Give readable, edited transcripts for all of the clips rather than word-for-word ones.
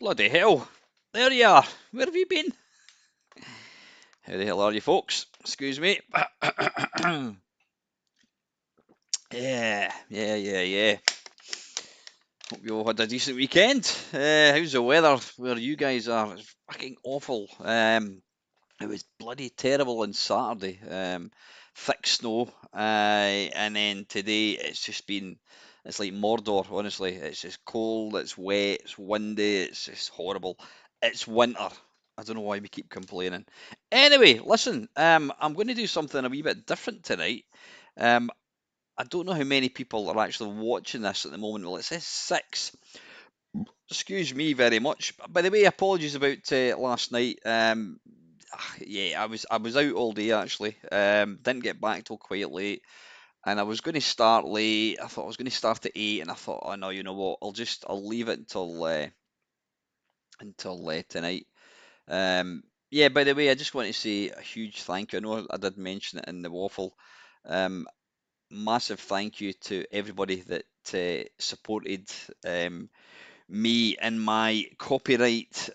Bloody hell. There you are. Where have you been? How the hell are you folks? Excuse me. Yeah. Hope you all had a decent weekend. How's the weather where you guys are? It's fucking awful. It was bloody terrible on Saturday. Thick snow. And then today it's like Mordor, honestly. It's just cold, it's wet, it's windy, it's just horrible. It's winter. I don't know why we keep complaining. Anyway, listen, I'm going to do something a wee bit different tonight. Um, I don't know how many people are actually watching this at the moment. Well, it says six. Excuse me very much. By the way, apologies about last night. Yeah, I was out all day actually. Didn't get back till quite late, and I was going to start late. I thought I was going to start at 8, and I thought, oh no, you know what? I'll leave it until tonight. Yeah. By the way, I just want to say a huge thank you. I know I did mention it in the waffle. Um, Massive thank you to everybody that supported me in my copyright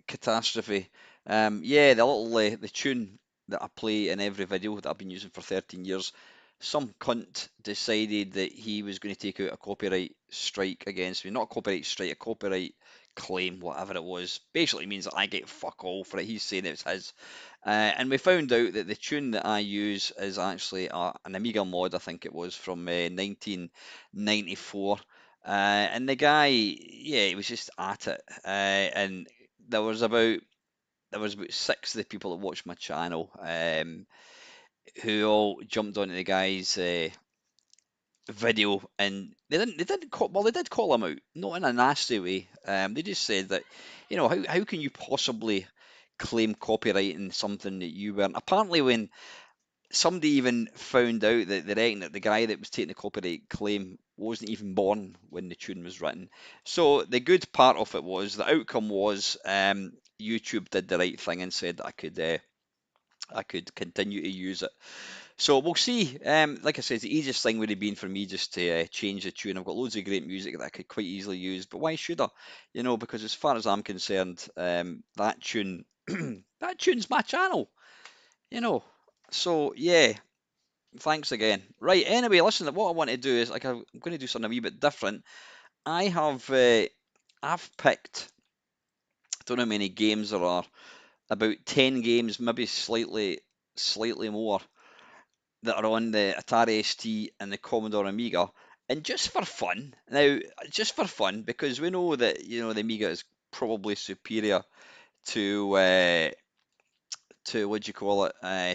catastrophe. Yeah, the tune that I play in every video that I've been using for 13 years. Some cunt decided that he was going to take out a copyright strike against me. Not a copyright strike, a copyright claim, whatever it was. Basically means that I get fuck all for it. He's saying it's his. And we found out that the tune that I use is actually an Amiga mod, I think it was, from 1994. And the guy, yeah, he was just at it. And there was about six of the people that watched my channel, who all jumped onto the guy's video, and they did call him out, not in a nasty way. They just said that, how can you possibly claim copyright in something that you weren't? Apparently, when somebody even found out that the guy that was taking the copyright claim wasn't even born when the tune was written. So the good part of it was the outcome was YouTube did the right thing and said that I could continue to use it. So we'll see. Like I said, the easiest thing would have been for me just to change the tune. I've got loads of great music that I could quite easily use, but why should I? Because as far as I'm concerned, that tune, that tune's my channel. You know. So yeah, thanks again. Right. Anyway, listen. What I want to do is I'm going to do something a wee bit different. I have I've picked. I don't know how many games there are. About 10 games, maybe slightly more, that are on the Atari ST and the Commodore Amiga. And just for fun, because we know that the Amiga is probably superior to what do you call it,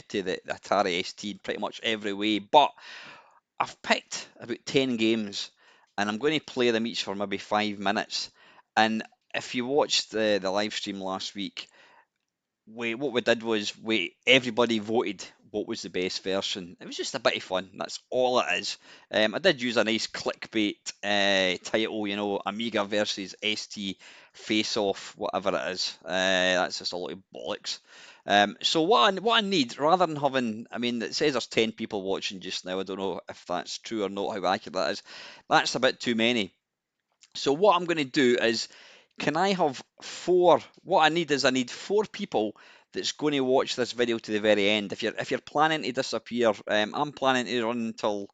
to the Atari ST in pretty much every way. But I've picked about 10 games, and I'm going to play them each for maybe 5 minutes. And if you watched the live stream last week, what we did was everybody voted what was the best version. It was just a bit of fun. That's all it is. I did use a nice clickbait title, Amiga versus ST Face Off, whatever it is. That's just a lot of bollocks. So what I need, rather than having, I mean, it says there's 10 people watching just now. I don't know if that's true or not, how accurate that is. That's a bit too many. So what I'm going to do is, can I have four? What I need four people that's going to watch this video to the very end. If you're planning to disappear, I'm planning to run until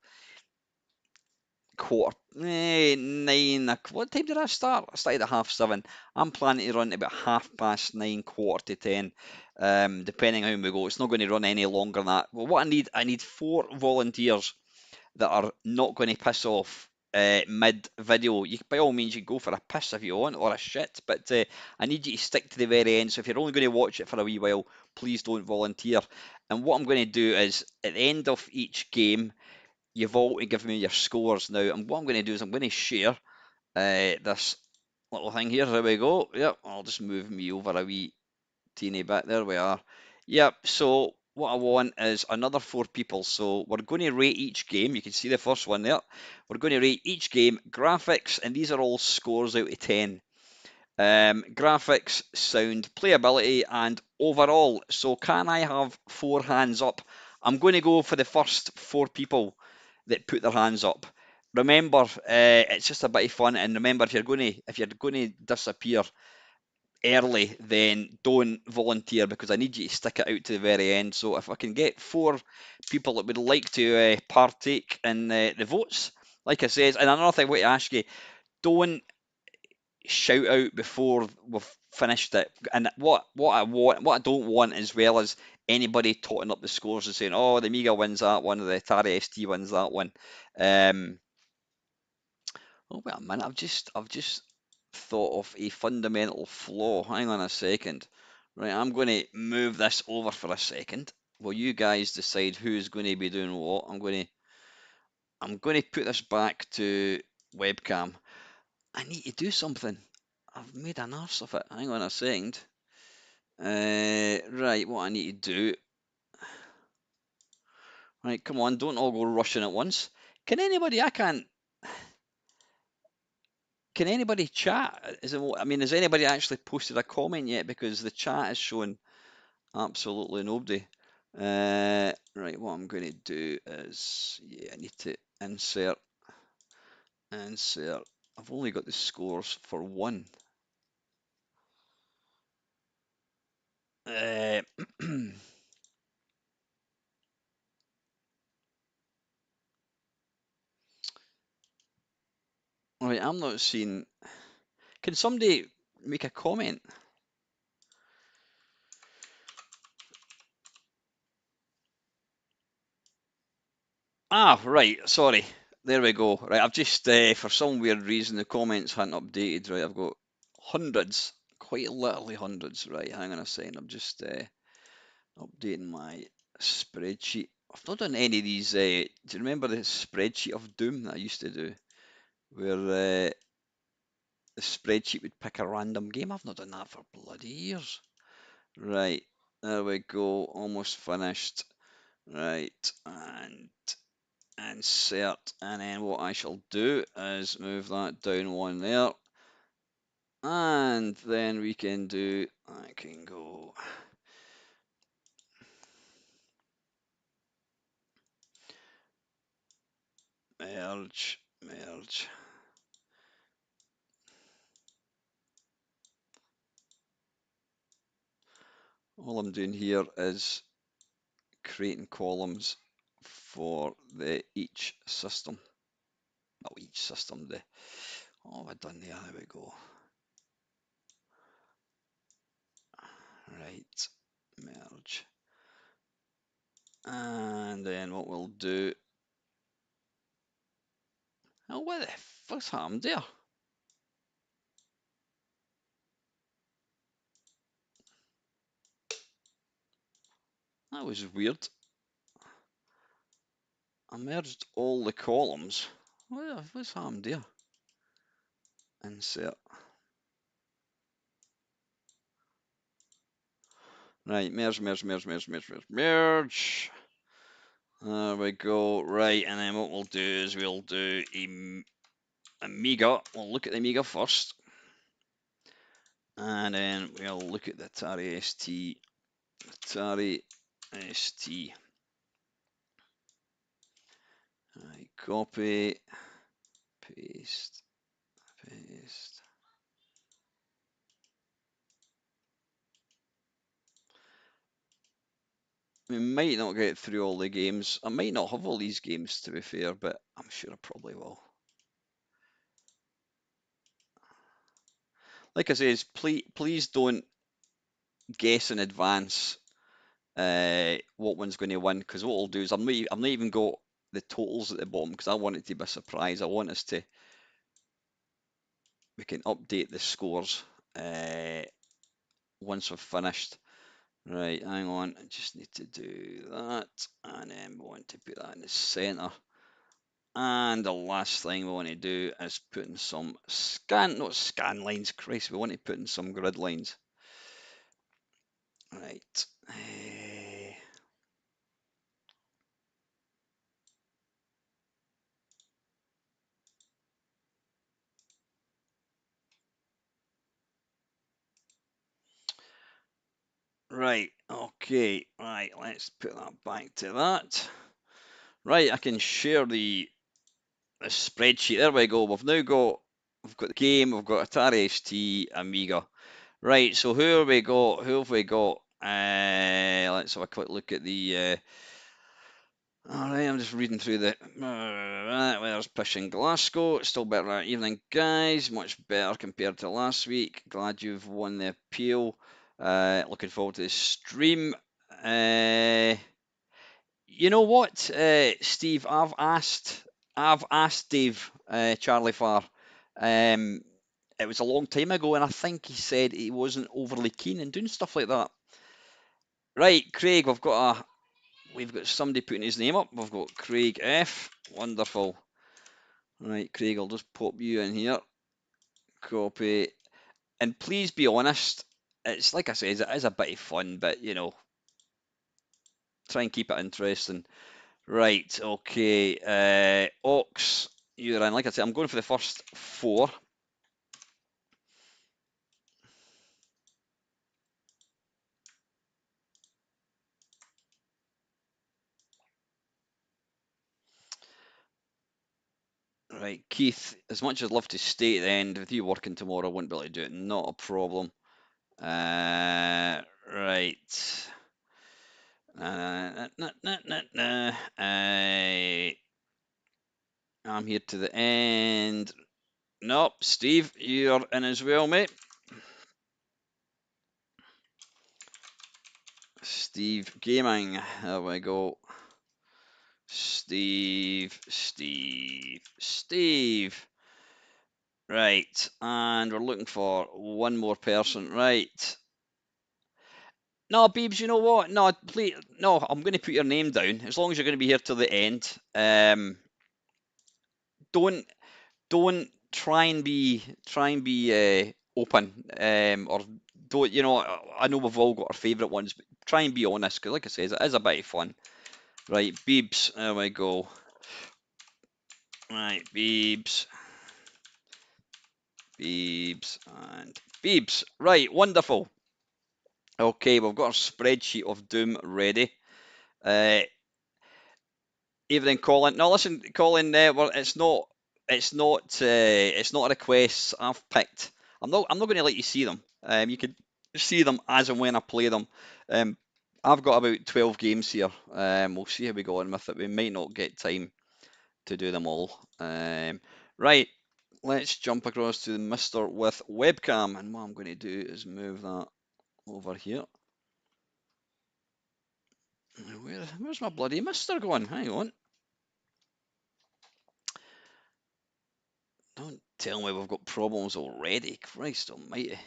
quarter 9. What time did I start? I started at 7:30. I'm planning to run to about 9:30, quarter to 10, depending on how we go. It's not going to run any longer than that. Well, what I need four volunteers that are not going to piss off mid video. By all means, you can go for a piss if you want, or a shit, but I need you to stick to the very end. So if you're only going to watch it for a wee while, please don't volunteer. And what I'm going to do is, at the end of each game, you've all to give me your scores now. And what I'm going to do is I'm going to share this little thing here. There we go. Yep, I'll just move me over a wee teeny bit. There we are. Yep, so what I want is another four people. So we're going to rate each game. You can see the first one there. We're going to rate each game. Graphics, and these are all scores out of 10. Graphics, sound, playability, and overall. So can I have four hands up? I'm going to go for the first four people that put their hands up. remember, it's just a bit of fun. And remember, if you're gonna disappear early, then don't volunteer because I need you to stick it out to the very end. So if I can get 4 people that would like to partake in the votes, like I said, and another thing I want to ask you, don't shout out before we've finished it. And what I don't want, as well as anybody totting up the scores and saying, "Oh, the Amiga wins that one, or the Atari ST wins that one." Um, oh wait a minute, I've just thought of a fundamental flaw. Hang on a second. Right, I'm going to move this over for a second. Will you guys decide who's going to be doing what? I'm going to put this back to webcam. I need to do something. I've made an arse of it. Hang on a second. Right, what I need to do. Right, come on, don't all go rushing at once. Can anybody? I can't. Can anybody chat? I mean, has anybody actually posted a comment yet? Because the chat is showing absolutely nobody. Right, what I'm going to do is, yeah, I need to insert. I've only got the scores for one. Uh, right, I'm not seeing. Can somebody make a comment? Ah, right, sorry. There we go. Right, I've just, for some weird reason, the comments hadn't updated. Right, I've got hundreds, quite literally hundreds. Right, hang on a second. I'm just updating my spreadsheet. I've not done any of these. Do you remember the spreadsheet of doom that I used to do, where the spreadsheet would pick a random game? I've not done that for bloody years. Right, there we go. Almost finished. Right, and insert, and then what I shall do is move that down one there, and then we can do, I can go merge. All I'm doing here is creating columns for each system. Not each system, what have I done there? There we go. Right, merge. And then what we'll do, oh, what the fuck's happened there? That was weird. I merged all the columns. What's happened there? Insert. Right, merge. There we go. Right, and then what we'll do is we'll do Amiga. We'll look at the Amiga first. And then we'll look at the Atari ST. Atari ST. Right, copy, paste. We might not get through all the games. I might not have all these games, to be fair, but I'm sure I probably will. Like I say, please don't guess in advance what one's going to win, because what I'll do is I've not even got the totals at the bottom because I want it to be a surprise. I want us to, we can update the scores once we've finished. Right, hang on, I just need to do that, and then we want to put that in the center. And the last thing we want to do is put in some not scan lines, Christ, we want to put in some grid lines. Right. Right, okay, right, let's put that back to that. Right, I can share the a spreadsheet. There we go. We've got the game. We've got Atari ST, Amiga. Right. So who have we got? Who have we got? Let's have a quick look at the. All right, I'm just reading through the. There's Pish in Glasgow. Still better that evening, guys. Much better compared to last week. Glad you've won the appeal. Looking forward to the stream. You know what, Steve? I've asked Dave, Charlie Farr. Um, it was a long time ago, and I think he said he wasn't overly keen in doing stuff like that. Right, Craig, we've got somebody putting his name up. We've got Craig F. Wonderful. Right, Craig, I'll just pop you in here. Copy. And please be honest. It's like I said, it is a bit of fun, but try and keep it interesting. Right, okay. Ox, you're in. Like I said, I'm going for the first four. Right, Keith, as much as I'd love to stay at the end, with you working tomorrow, I wouldn't be able to do it. Not a problem. Right. I'm here to the end. Nope, Steve, you're in as well, mate. Steve Gaming, there we go. Steve. Right, and we're looking for one more person. Right. No, Beebs, you know what? No, please, no, I'm going to put your name down as long as you're going to be here till the end. Don't don't try and be open, or don't, I know we've all got our favourite ones, but try and be honest, because like I said, it is a bit of fun. Right, Beebs, there we go. Right, Beebs, and Beebs. Right, wonderful. Okay, we've got our spreadsheet of doom ready. Uh, Evening, Colin. No, listen, Colin. It's not a request I've picked. I'm not going to let you see them. You can see them as and when I play them. Um, I've got about 12 games here. We'll see how we go on with it. We might not get time to do them all. Right, let's jump across to Mister with webcam, and what I'm going to do is move that over here. Where's my bloody Mister going? Hang on. Don't tell me we've got problems already. Christ almighty.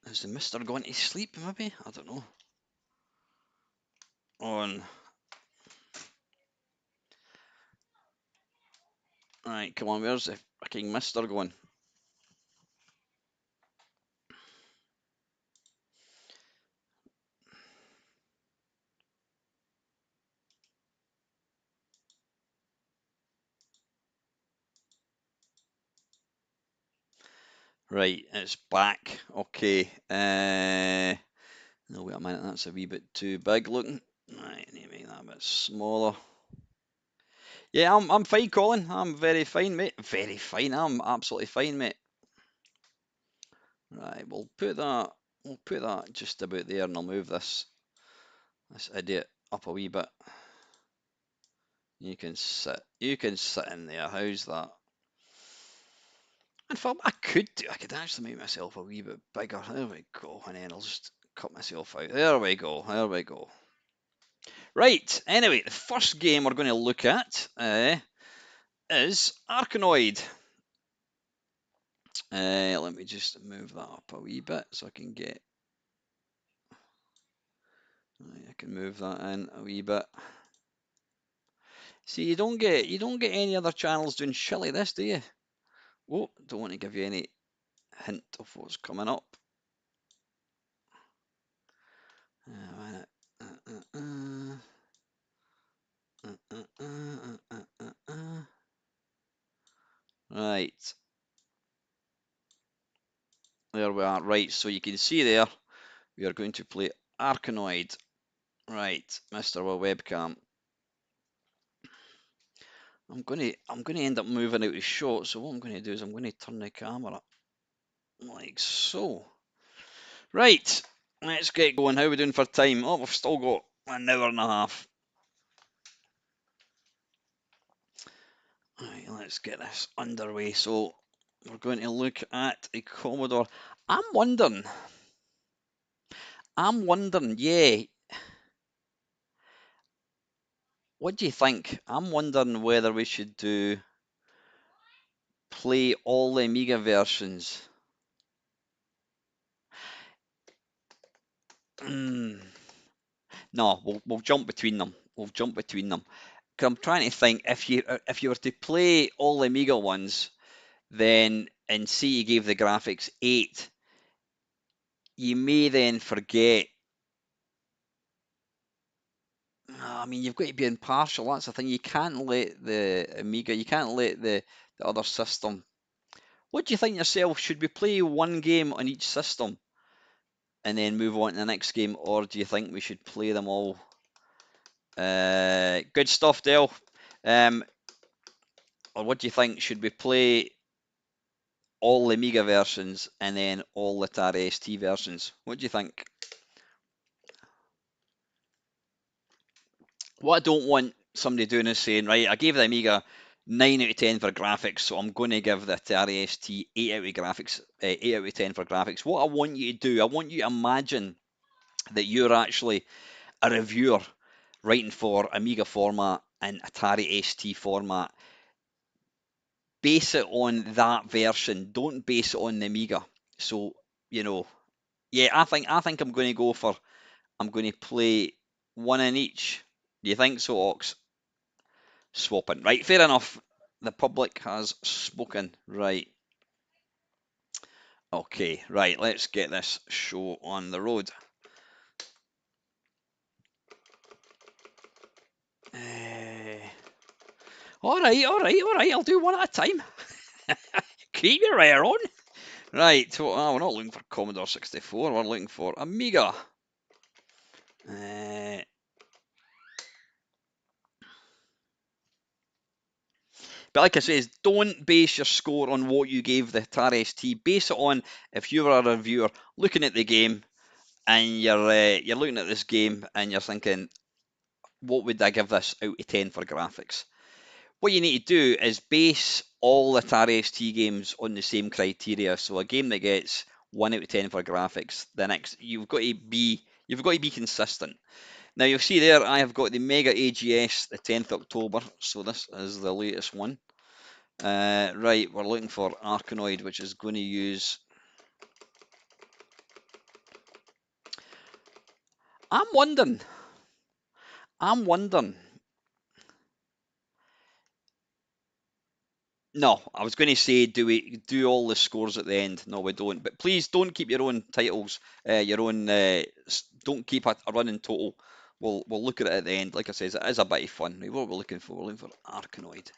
Is the Mister going to sleep, maybe? I don't know. On. Right, come on, where's the fucking Mister going? Right, it's back. Okay. No, wait a minute, that's a wee bit too big looking. Right, I need to make that a bit smaller. Yeah, I'm fine, Colin. I'm very fine, mate. Very fine. I'm absolutely fine, mate. Right, we'll put that just about there, and I'll move this idiot up a wee bit. You can sit in there. How's that? In fact, I could actually make myself a wee bit bigger. There we go, and then I'll just cut myself out. There we go. Right. Anyway, the first game we're going to look at is Arkanoid. Let me just move that up a wee bit so I can get. I can move that in a wee bit. See, you don't get any other channels doing shit like this, do you? Oh, don't want to give you any hint of what's coming up. Right. There we are. Right, so you can see there, we are going to play Arkanoid. Right, Mr. Webcam. I'm gonna end up moving out of shot. So what I'm gonna do is I'm gonna turn the camera like so. Right, let's get going. How are we doing for time? Oh, we've still got an hour and a half. Right, let's get this underway. So we're going to look at a Commodore. I'm wondering, yeah, what do you think? I'm wondering whether we should play all the Amiga versions. Mm, no, we'll jump between them. We'll jump between them. 'Cause I'm trying to think if you were to play all the Amiga ones, then and see you gave the graphics 8, you may then forget. I mean, you've got to be impartial. That's the thing. You can't let the Amiga, you can't let the other system. What do you think yourself? Should we play one game on each system and then move on to the next game, or do you think we should play them all? Good stuff, Dale. Um, or what do you think? Should we play all the Amiga versions and then all the Atari ST versions? What do you think? What I don't want somebody doing is saying, right, I gave the Amiga 9 out of 10 for graphics, so I'm going to give the Atari ST 8 out of graphics, 8 out of 10 for graphics. What I want you to do, I want you to imagine that you're actually a reviewer writing for Amiga format and Atari ST format. Base it on that version. Don't base it on the Amiga. So, you know, yeah, I think I'm going to play one in each. Do you think so, Ox? Swapping. Right, fair enough. The public has spoken. Right. Okay, right, let's get this show on the road. All right, all right, all right. I'll do one at a time. Keep your eye on. Right, so we're not looking for Commodore 64. We're looking for Amiga. But like I says, don't base your score on what you gave the Atari ST. Base it on if you were a reviewer looking at the game and you're looking at this game and you're thinking, what would I give this out of 10 for graphics? What you need to do is base all Atari ST games on the same criteria. So a game that gets 1 out of 10 for graphics, the next you've got to be consistent. Now you'll see there I have got the Mega AGS the 10th October, so this is the latest one. Right, we're looking for Arkanoid, which is going to use. I'm wondering. I'm wondering. No, I was going to say, do we do all the scores at the end? No, we don't. But please don't keep your own titles, your own. Don't keep a running total. We'll look at it at the end. Like I says, it is a bit of fun. Right, what are we looking for? We're looking for Arkanoid.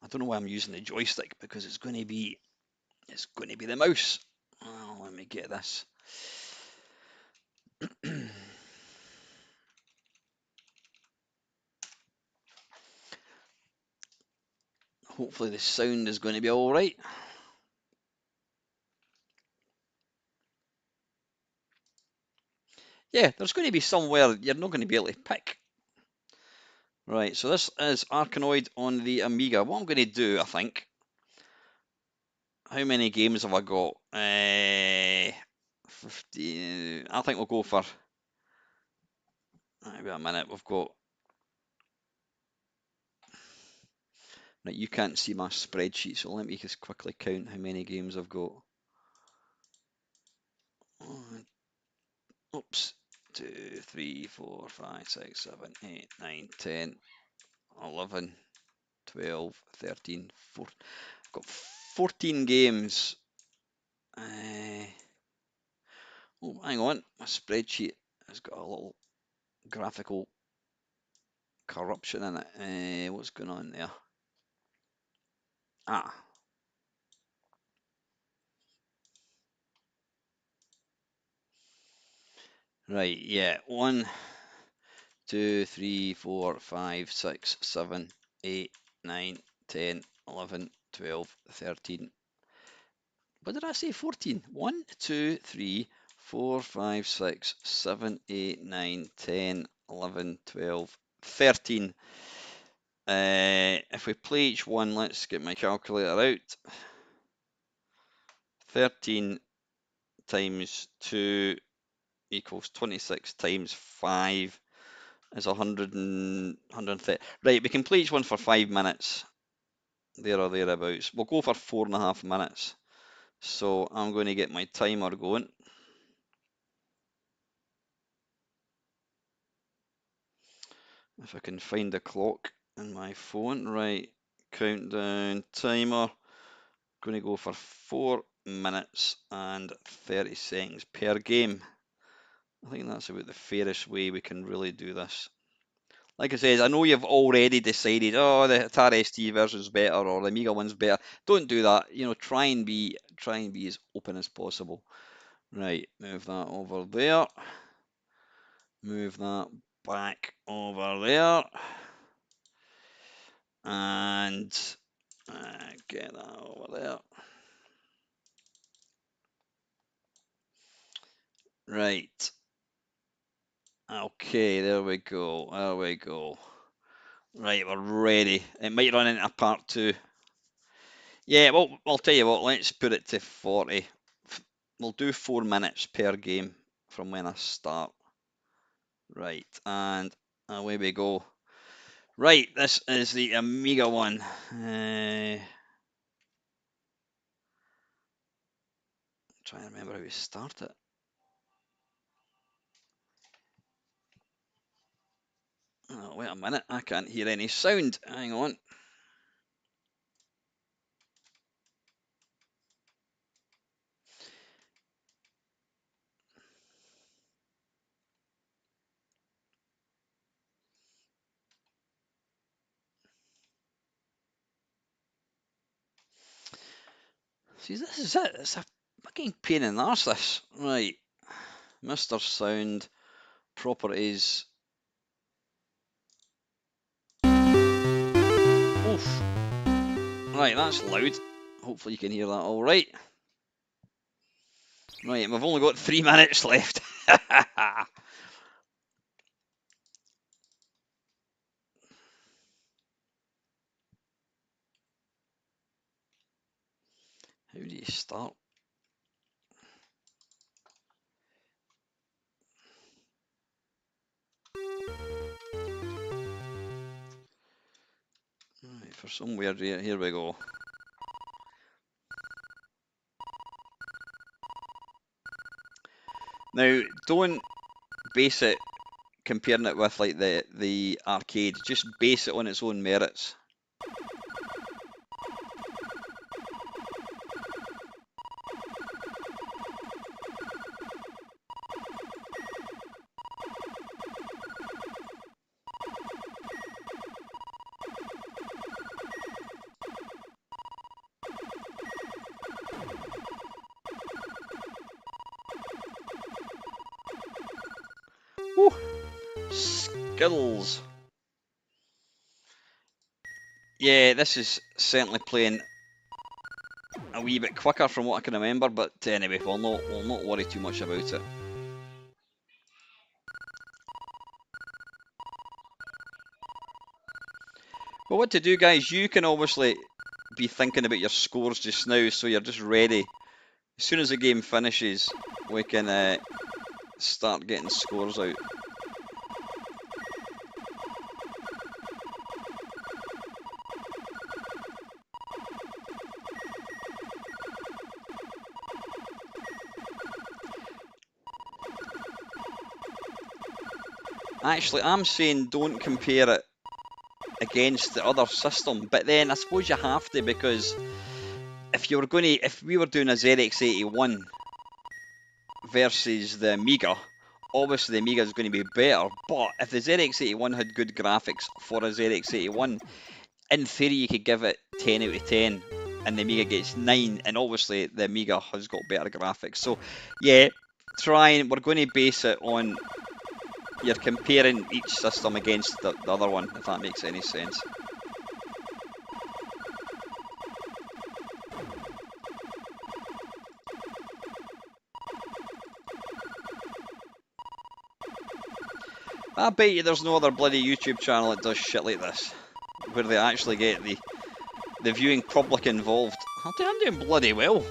I don't know why I'm using the joystick because it's going to be the mouse. Oh, let me get this. Hopefully the sound is going to be all right. Yeah, there's going to be somewhere you're not going to be able to pick. Right, so this is Arkanoid on the Amiga. What I'm going to do, I think, how many games have I got? 15. I think we'll go for. Wait a minute, we've got. Right, you can't see my spreadsheet, so let me just quickly count how many games I've got. One, oops. 2, 3, 4, 5, 6, 7, 8, 9, 10, 11, 12, 13, 14. I've got 14 games. Oh, hang on, my spreadsheet has got a little graphical corruption in it. What's going on there? Ah, right, yeah. 1, 2, 3, 4, 5, 6, 7, 8, 9, 10, 11, 12, 13. What did I say? 14. 1, 2, 3, 4, 5, 6, 7, 8, 9, 10, 11, 12, 13. If we play each one, let's get my calculator out. 13 times 2 equals 26 times 5 is 130. Right, we can play each one for 5 minutes. There or thereabouts. We'll go for 4.5 minutes. So I'm going to get my timer going. If I can find the clock in my phone. Right, countdown timer. Going to go for 4 minutes and 30 seconds per game. I think that's about the fairest way we can really do this. Like I said, I know you've already decided, oh, the Atari ST version's better or the Amiga one's better. Don't do that. You know, try and be as open as possible. Right, move that over there. Move that back over there. And get that over there. Right. Okay, there we go. There we go. Right, we're ready. It might run into part 2. Yeah, well, I'll tell you what, let's put it to 40. We'll do 4 minutes per game from when I start. Right, and away we go. Right, this is the Amiga one. Trying to remember how we start it. Oh, wait a minute, I can't hear any sound. Hang on. See, this is it. It's a fucking pain in the arse, this. Right. Mr. Sound. Properties. Oof. Right, that's loud. Hopefully you can hear that all right. Right, we've only got 3 minutes left. How do you start? Right, for some weird reason, here we go. Now, don't base it comparing it with like the arcade. Just base it on its own merits. Woo! Skills. Yeah, this is certainly playing a wee bit quicker from what I can remember, but anyway, we'll not worry too much about it. Well, what to do, guys, you can obviously be thinking about your scores just now, so you're just ready. As soon as the game finishes, we can start getting scores out. Actually, I'm saying don't compare it against the other system, but then I suppose you have to, because if we were doing a ZX81 versus the Amiga, obviously the Amiga is going to be better, but if the ZX81 had good graphics for a ZX81, in theory you could give it 10 out of 10 and the Amiga gets 9, and obviously the Amiga has got better graphics. So yeah, we're going to base it on, you're comparing each system against the other one, if that makes any sense. I bet you there's no other bloody YouTube channel that does shit like this, where they actually get the viewing public involved. I'm doing bloody well.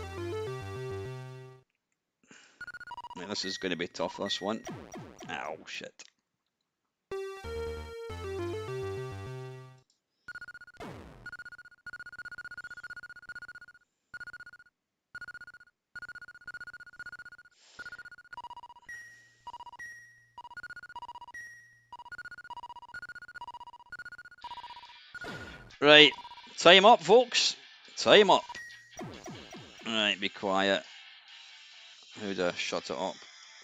Right, this is going to be tough, this one. Oh, shit. Right, time up, folks. Time up. Right, be quiet. Who'd shut it up?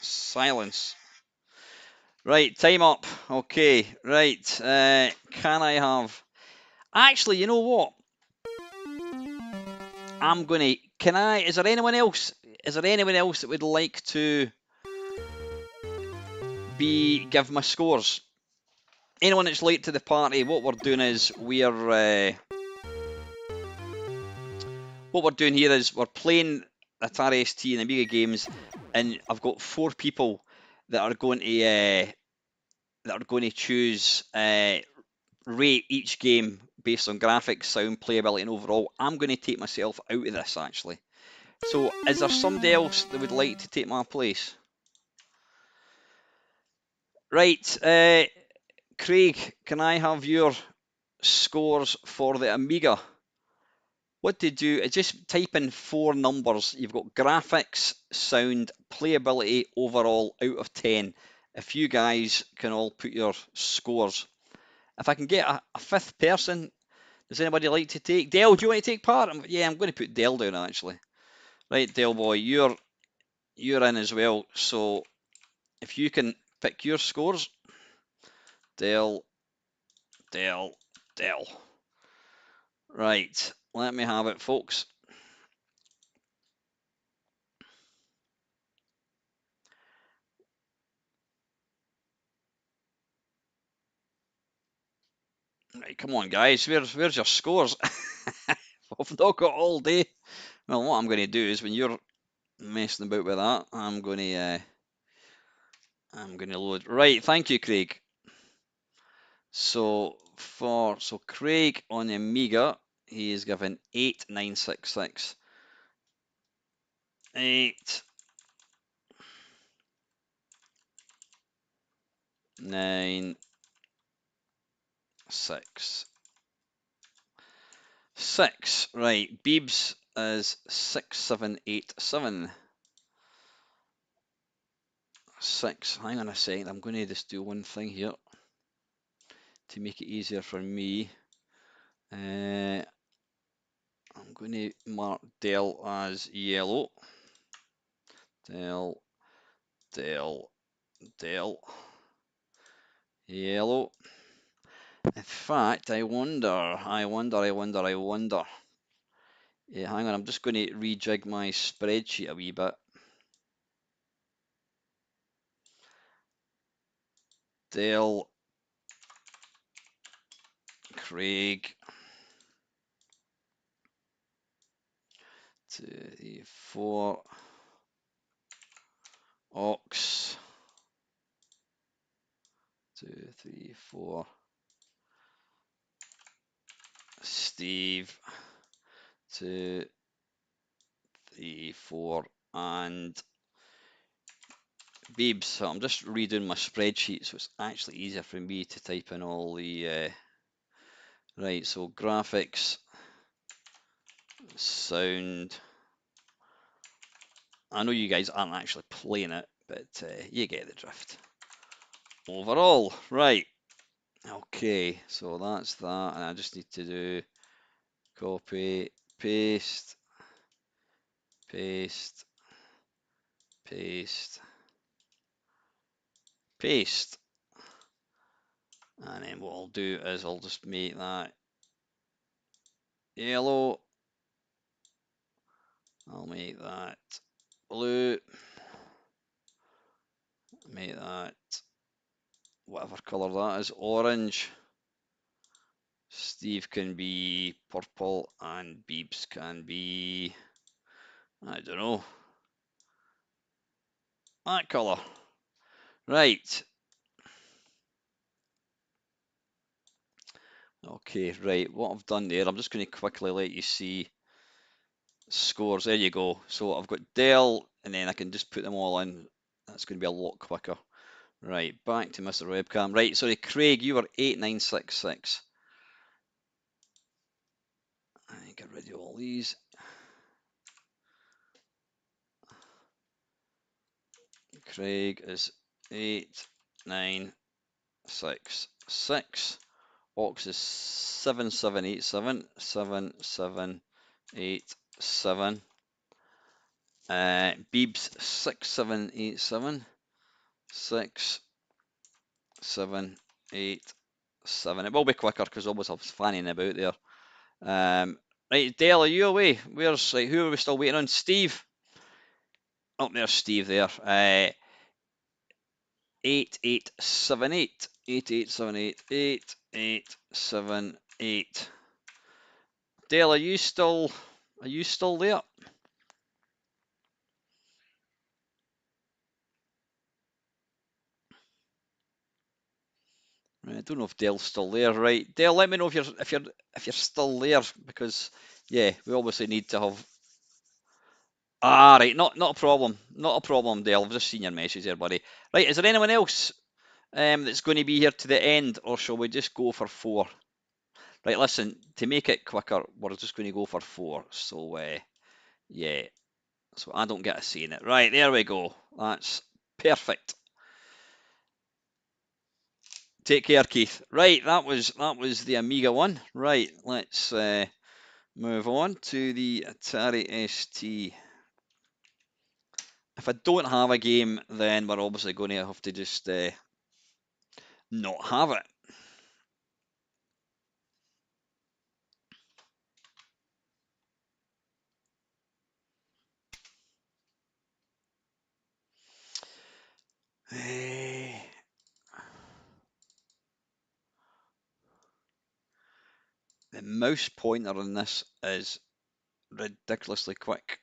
Silence. Right, time up. Okay, right. Can I have... Actually, you know what? I'm gonna... Can I... Is there anyone else? Is there anyone else that would like to give my scores? Anyone that's late to the party, what we're doing is what we're doing here is we're playing Atari ST and Amiga games, and I've got 4 people that are going to choose rate each game based on graphics, sound, playability, and overall. I'm going to take myself out of this actually. So, is there somebody else that would like to take my place? Right, Craig, can I have your scores for the Amiga? What to do is just type in 4 numbers. You've got graphics, sound, playability, overall out of 10. If you guys can all put your scores. If I can get a 5th person, does anybody like to take? Dale, do you want to take part? Yeah, I'm going to put Dale down actually. Right, Dale boy, you're in as well. So if you can pick your scores, Dale, Dale, Dale. Right, let me have it, folks. Right, come on, guys. Where's your scores? I've not got all day. Well, what I'm going to do is when you're messing about with that, I'm going to load. Right, thank you, Craig. So Craig on the Amiga, he is given 8966. 8 9 6 6. Right, Beebs is 6787. 6. Hang on a second. I'm going to just do one thing here to make it easier for me. I'm going to mark Dell as yellow. Dell, Dell, Dell, yellow. In fact, I wonder. Yeah, hang on, I'm just going to rejig my spreadsheet a wee bit. Dell, Craig, 2, 3, 4, Ox, 2, 3, 4, Steve, 2, 3, 4, and Beebs. So I'm just redoing my spreadsheet so it's actually easier for me to type in all the right, so graphics, sound. I know you guys aren't actually playing it, but you get the drift. Overall, right. Okay, so that's that, and I just need to do copy, paste, paste, paste, paste. And then what I'll do is I'll just make that yellow. I'll make that blue. Make that whatever colour that is, orange. Steve can be purple and Beebs can be, I don't know, that colour. Right. Okay, right, what I've done there, I'm just going to quickly let you see scores. There you go. So I've got Dell, and then I can just put them all in. That's going to be a lot quicker. Right, back to Mr. Webcam. Right, sorry, Craig, you were 8966. Get rid of all these. Craig is 8966. Ox is 7787. 7787. Beebs 6787. 6787. It will be quicker because always I was fanning about there. Right, Dale, are you away? Where's who are we still waiting on? Steve. Oh, there's Steve there. 8878. 8878. 8878. Dale, are you still there? I don't know if Dale's still there. Right, Dale, let me know if you're still there, because yeah, we obviously need to have. Ah, right, not a problem, not a problem, Dale. I've just seen your message there, buddy. Right, is there anyone else that's going to be here to the end, or shall we just go for 4? Right, listen, to make it quicker, we're just going to go for 4. So yeah, so I don't get a say in it. Right, there we go. That's perfect. Take care, Keith. Right, that was the Amiga one. Right, let's move on to the Atari ST. If I don't have a game, then we're obviously going to have to just not have it. The mouse pointer on this is ridiculously quick.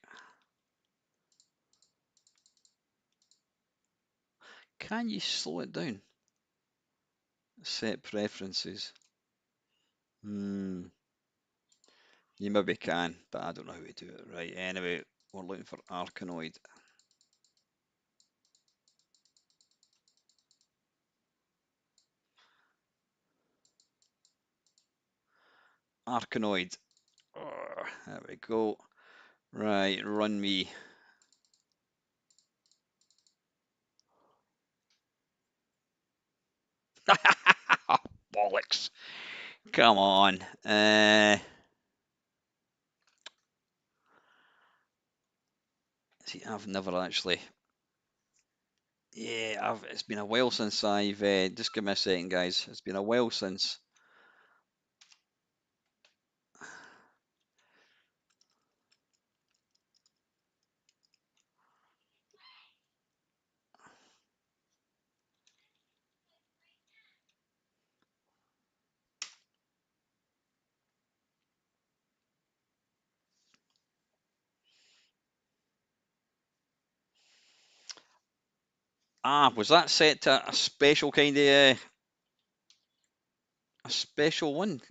Can you slow it down? Set preferences. You maybe can, but I don't know how to do it. Right, anyway, we're looking for Arkanoid. Arkanoid. Oh, there we go. Right, run me. Bollocks. Come on. See, I've never actually. Yeah, it's been a while since I've. Just give me a second, guys. It's been a while since. Ah, was that set to a special kind of a special one?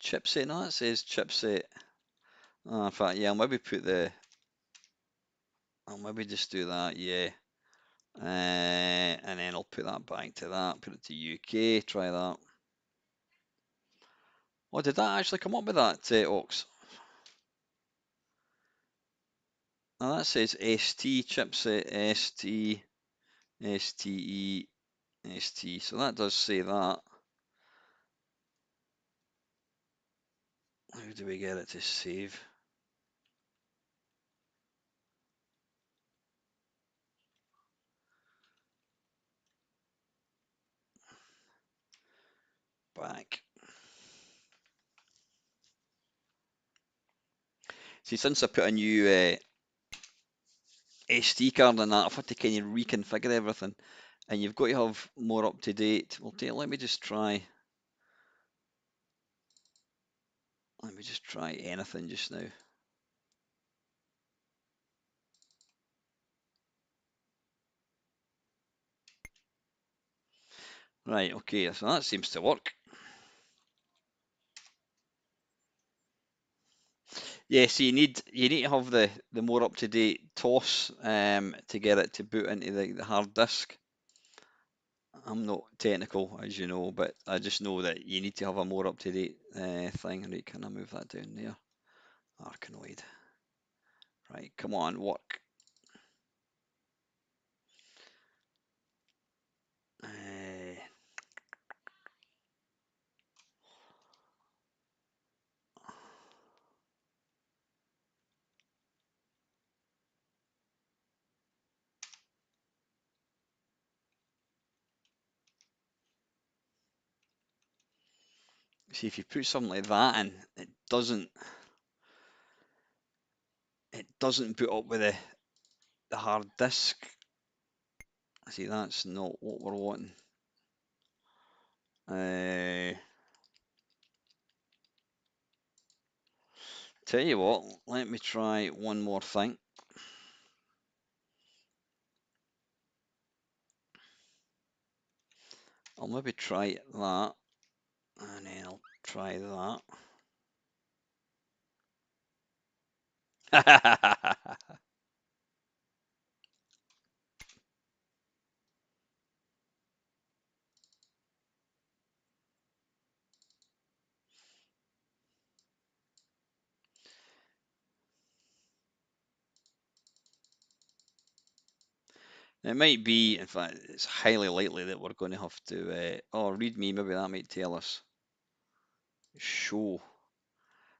Chipset? No, it says chipset. Ah, in fact, yeah, I'll maybe just do that, yeah. And then I'll put that back to that, put it to UK, try that. Oh, did that actually come up with that, Ox? Now that says ST chipset, ST, STE, ST. So that does say that. How do we get it to save? Back. See, since I put a new SD card in that, I've had to kind of reconfigure everything, and you've got to have more up to date. Let me just try. Let me just try anything just now. Right, okay, so that seems to work. Yeah, so you need to have the more up to date TOS to get it to boot into the hard disk. I'm not technical, as you know, but I just know that you need to have a more up to date thing. Right, can I move that down there? Arkanoid. Right, come on, work. See, if you put something like that in, it doesn't boot up with the hard disk. See, that's not what we're wanting. Tell you what, let me try one more thing. I'll maybe try that, and then I'll try that. It might be, in fact, it's highly likely that we're going to have to. Oh, read me, maybe that might tell us. Show.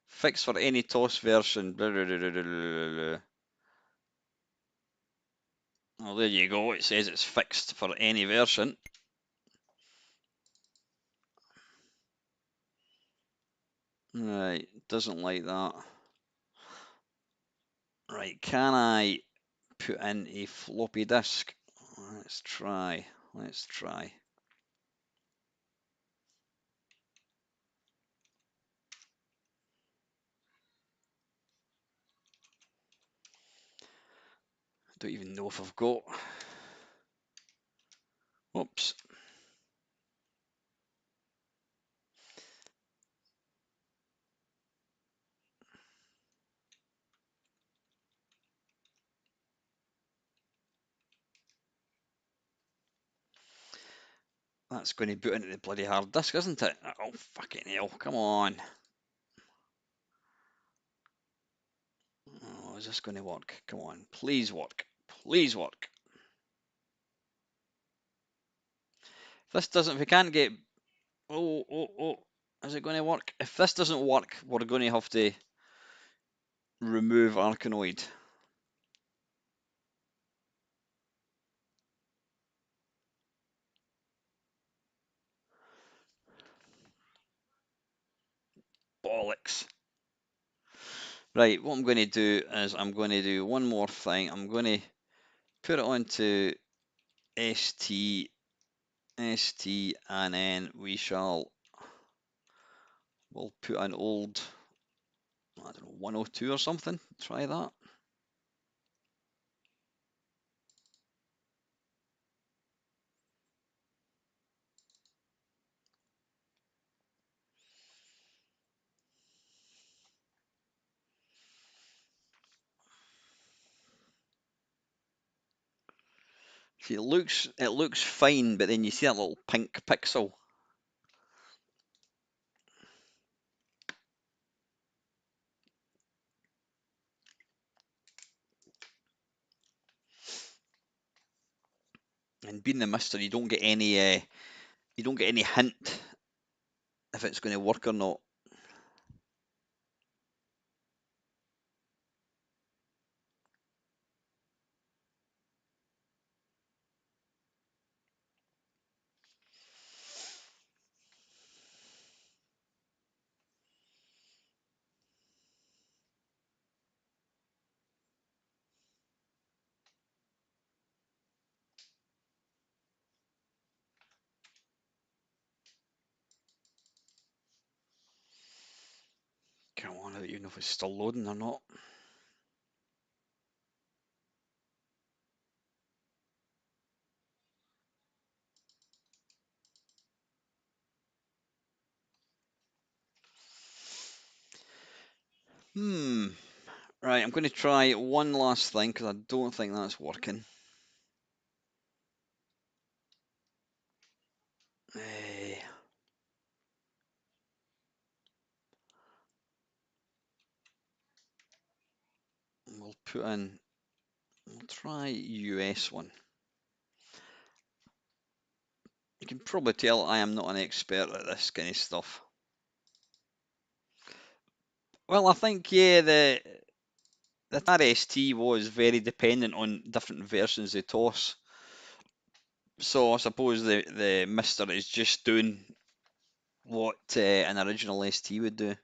Fix for any TOS version. Blah, blah, blah, blah, blah, blah. Oh, there you go. It says it's fixed for any version. Right, doesn't like that. Right, can I put in a floppy disk? Let's try. Let's try. I don't even know if I've got. Oops. That's going to boot into the bloody hard disk, isn't it? Oh, fucking hell. Come on. Oh, is this going to work? Come on. Please work. Please work. If this doesn't, if we can't get. Oh. Is it going to work? If this doesn't work, we're going to have to remove Arkanoid. Bollocks. Right, what I'm going to do is I'm going to do one more thing. I'm going to put it onto ST, and then we'll put an old, I don't know, 102 or something. Try that. See, it looks fine, but then you see that little pink pixel. And being the mister, you don't get any hint if it's going to work or not. Come on, I don't even know if it's still loading or not. Right, I'm going to try one last thing because I don't think that's working. We'll put in, we'll try US one. You can probably tell I am not an expert at this kind of stuff. Well, I think, yeah, the Atari ST was very dependent on different versions of TOS. So I suppose the Mister is just doing what an original ST would do.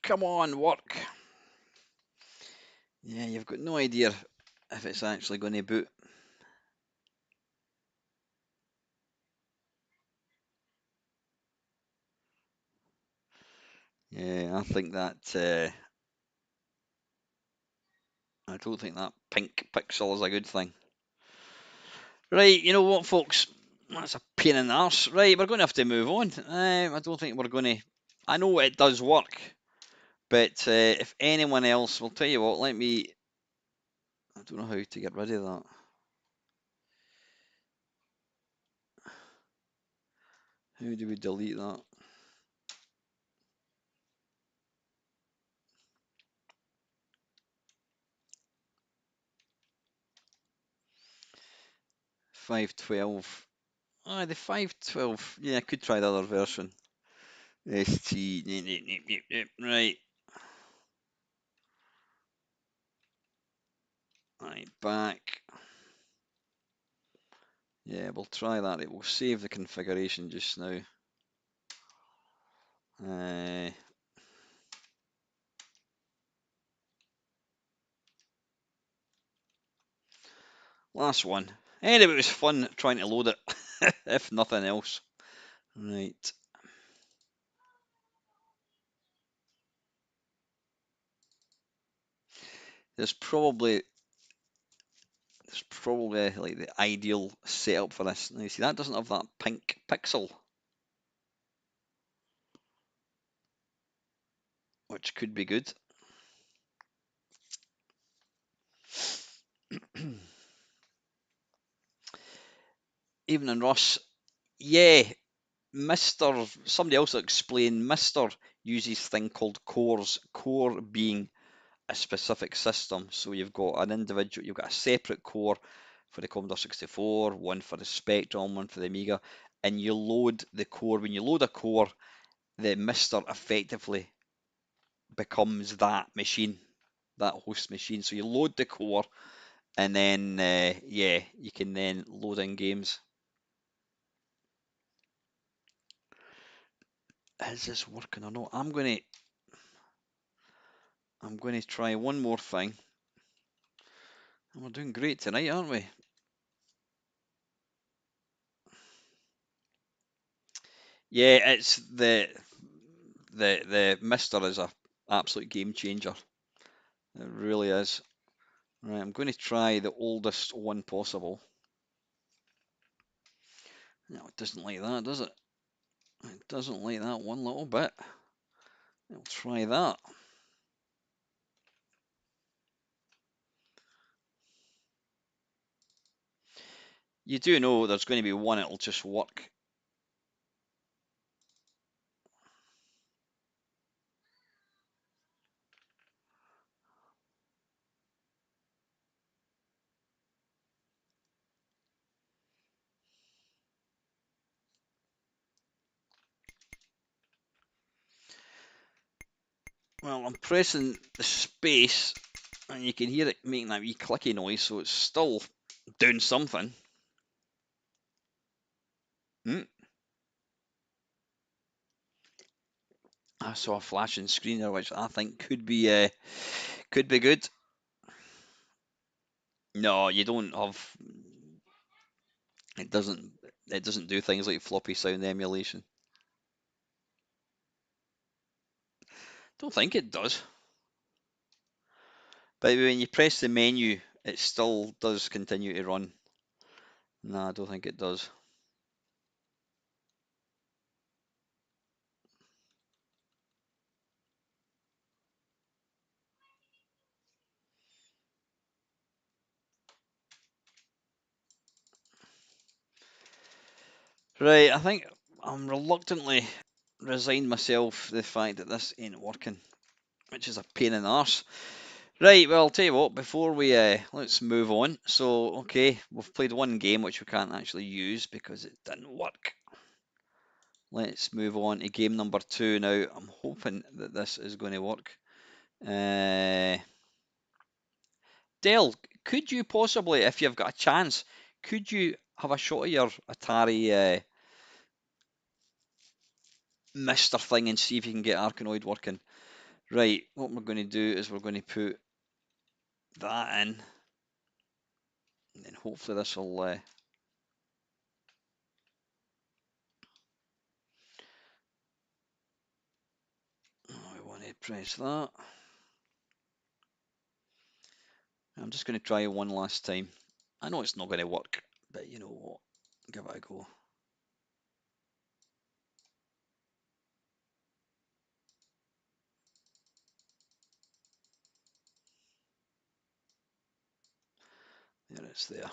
Come on, work. Yeah, you've got no idea if it's actually going to boot. Yeah, I think that I don't think that pink pixel is a good thing. Right, you know what, folks? That's a pain in the arse. Right, we're going to have to move on. I don't think we're going to. I know it does work, but if anyone else, will tell you what. Let me. I don't know how to get rid of that. How do we delete that? .512. Ah, the 512. Yeah, I could try the other version. ST. Right. Right, back. Yeah, we'll try that. It will save the configuration just now. Uh, Last one. Anyway, it was fun trying to load it, if nothing else. Right. There's probably like the ideal setup for this. Now you see that doesn't have that pink pixel, which could be good. Evening, Ross. Yeah, Mr. Somebody else will explain. Mr. uses thing called cores. Core being a specific system. So you've got an individual, you've got a separate core for the Commodore 64, one for the Spectrum, one for the Amiga, and you load the core. When you load a core, the Mister effectively becomes that machine, that host machine. So you load the core, and then yeah, you can then load in games. Is this working or not? I'm gonna try one more thing. And we're doing great tonight, aren't we? Yeah, it's the Mister is a absolute game changer. It really is. Right, I'm going to try the oldest one possible. No, it doesn't like that, does it? It doesn't like that one little bit. I'll try that. You do know there's going to be one that'll just work. Well, I'm pressing the space and you can hear it making that wee clicky noise, so it's still doing something. Hmm. I saw a flashing screen there, which I think could be Could be good. No, you don't have. It doesn't. It doesn't do things like floppy sound emulation. Don't think it does. But when you press the menu, it still does continue to run. No, I don't think it does. Right, I think I'm reluctantly resigned myself to the fact that this ain't working, which is a pain in the arse. Right, well, I'll tell you what, before we, let's move on. So, okay, we've played one game which we can't actually use because it didn't work. Let's move on to game number 2 now. I'm hoping that this is going to work. Dale, could you possibly, if you've got a chance, could you have a shot of your Atari Mister thing and see if you can get Arkanoid working? Right, what we're going to do is we're going to put that in, and then hopefully this will. Oh, we want to press that. I'm just going to try one last time. I know it's not going to work, but you know what? Give it a go. There it's there.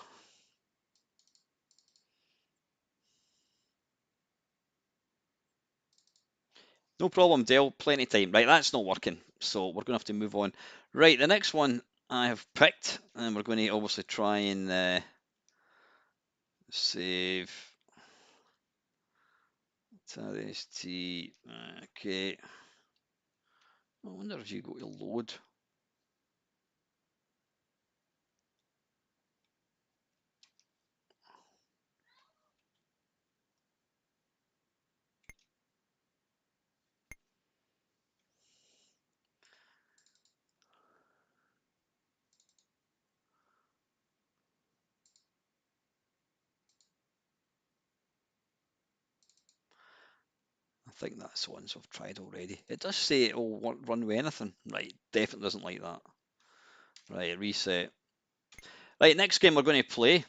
No problem, Dale. Plenty of time. Right, that's not working, so we're going to have to move on. Right, the next one I have picked, and we're going to obviously try and save. Atari ST. Okay. I wonder if you go to load. I think that's the ones I've tried already. It does say it'll run with anything. Right, definitely doesn't like that. Right, reset. Right, next game we're going to play.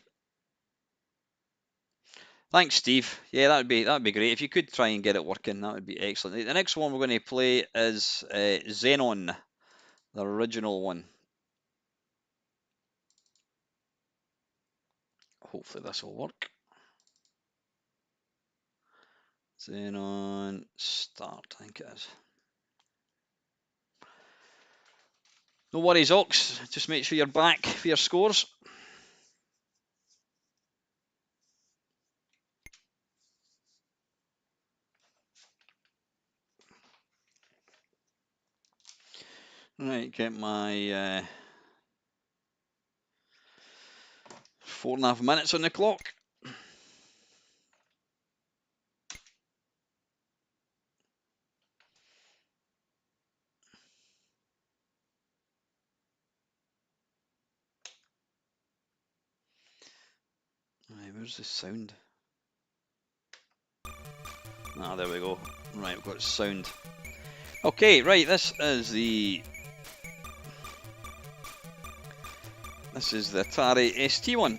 Thanks, Steve. Yeah, that'd be great. If you could try and get it working, that would be excellent. The next one we're going to play is Zenon, the original one. Hopefully this will work. Zenon start, I think it is. No worries, Ox. Just make sure you're back for your scores. Right, get my 4.5 minutes on the clock. Right, where's the sound? Ah, there we go. Right, we've got sound. Okay, right, this is the Atari ST one.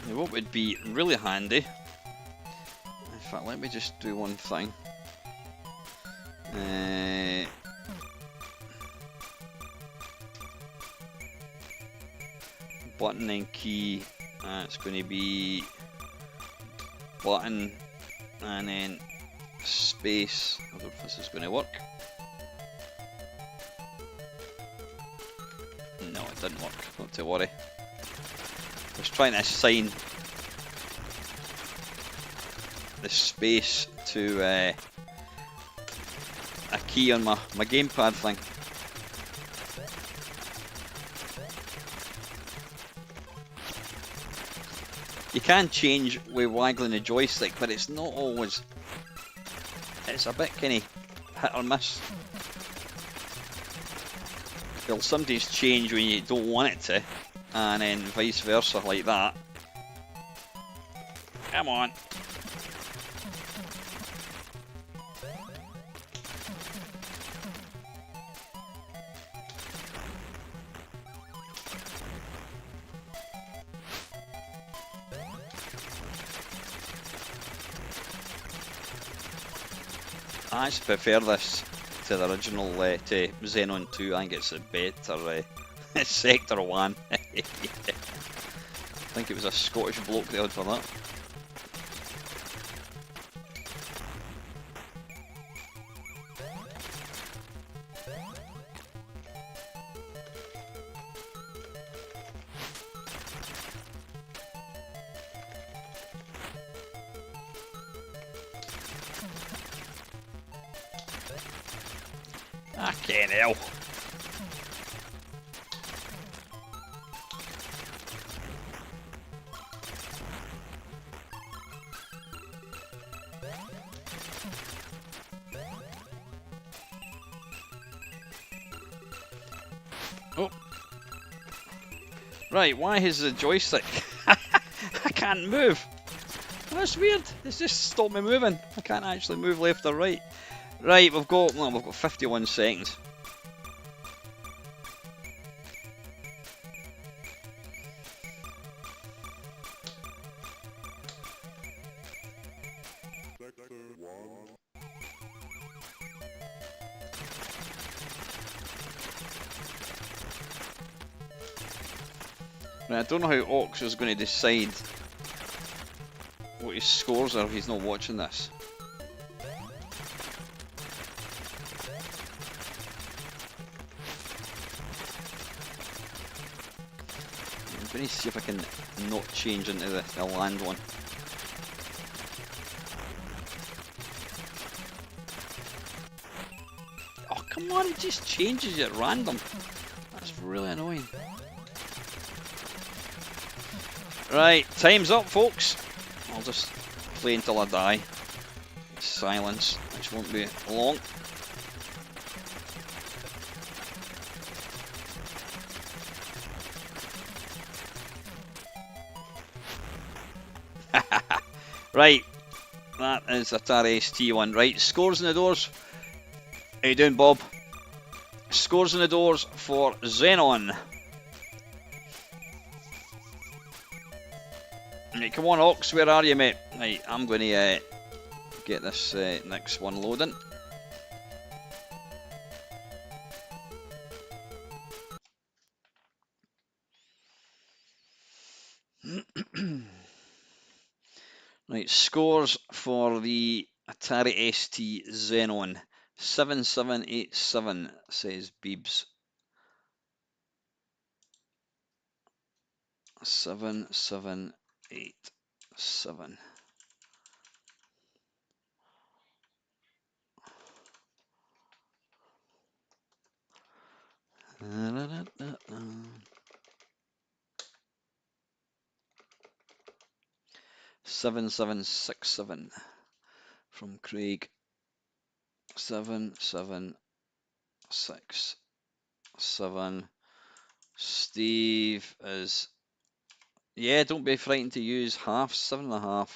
Now, what would be really handy, in fact, let me just do one thing. Button and key, it's going to be button and then space. I don't know if this is going to work. No, it didn't work, not to worry. I was trying to assign the space to a key on my gamepad thing. You can change with waggling the joystick, but it's not always. It's a bit kind of hit or miss. It'll sometimes change when you don't want it to, and then vice versa like that. Come on. I actually prefer this to the original, to Zenon 2. I think it's a better Sector 1. I think it was a Scottish bloke they had for that. Fucking hell. Oh. Right, why is the joystick? I can't move. That's weird. It's just stopped me moving. I can't actually move left or right. Right, we've got 51 seconds. Right, I don't know how Ox is going to decide what his scores are if he's not watching this. I'm going to see if I can not change into the land one. Oh, come on, it just changes at random. That's really annoying. Right, time's up, folks. I'll just play until I die. Silence, which won't be long. Right, that is Atari ST one. Right, scores in the doors. How you doing, Bob? Scores in the doors for Zenon. Right, come on, Ox, where are you, mate? Right, I'm going to get this next one loading. Right, scores for the Atari ST Zenon. 7787, says Beebs. 7787. Seven 767 from Craig. 7767. Steve is, yeah, don't be frightened to use half. 7.5.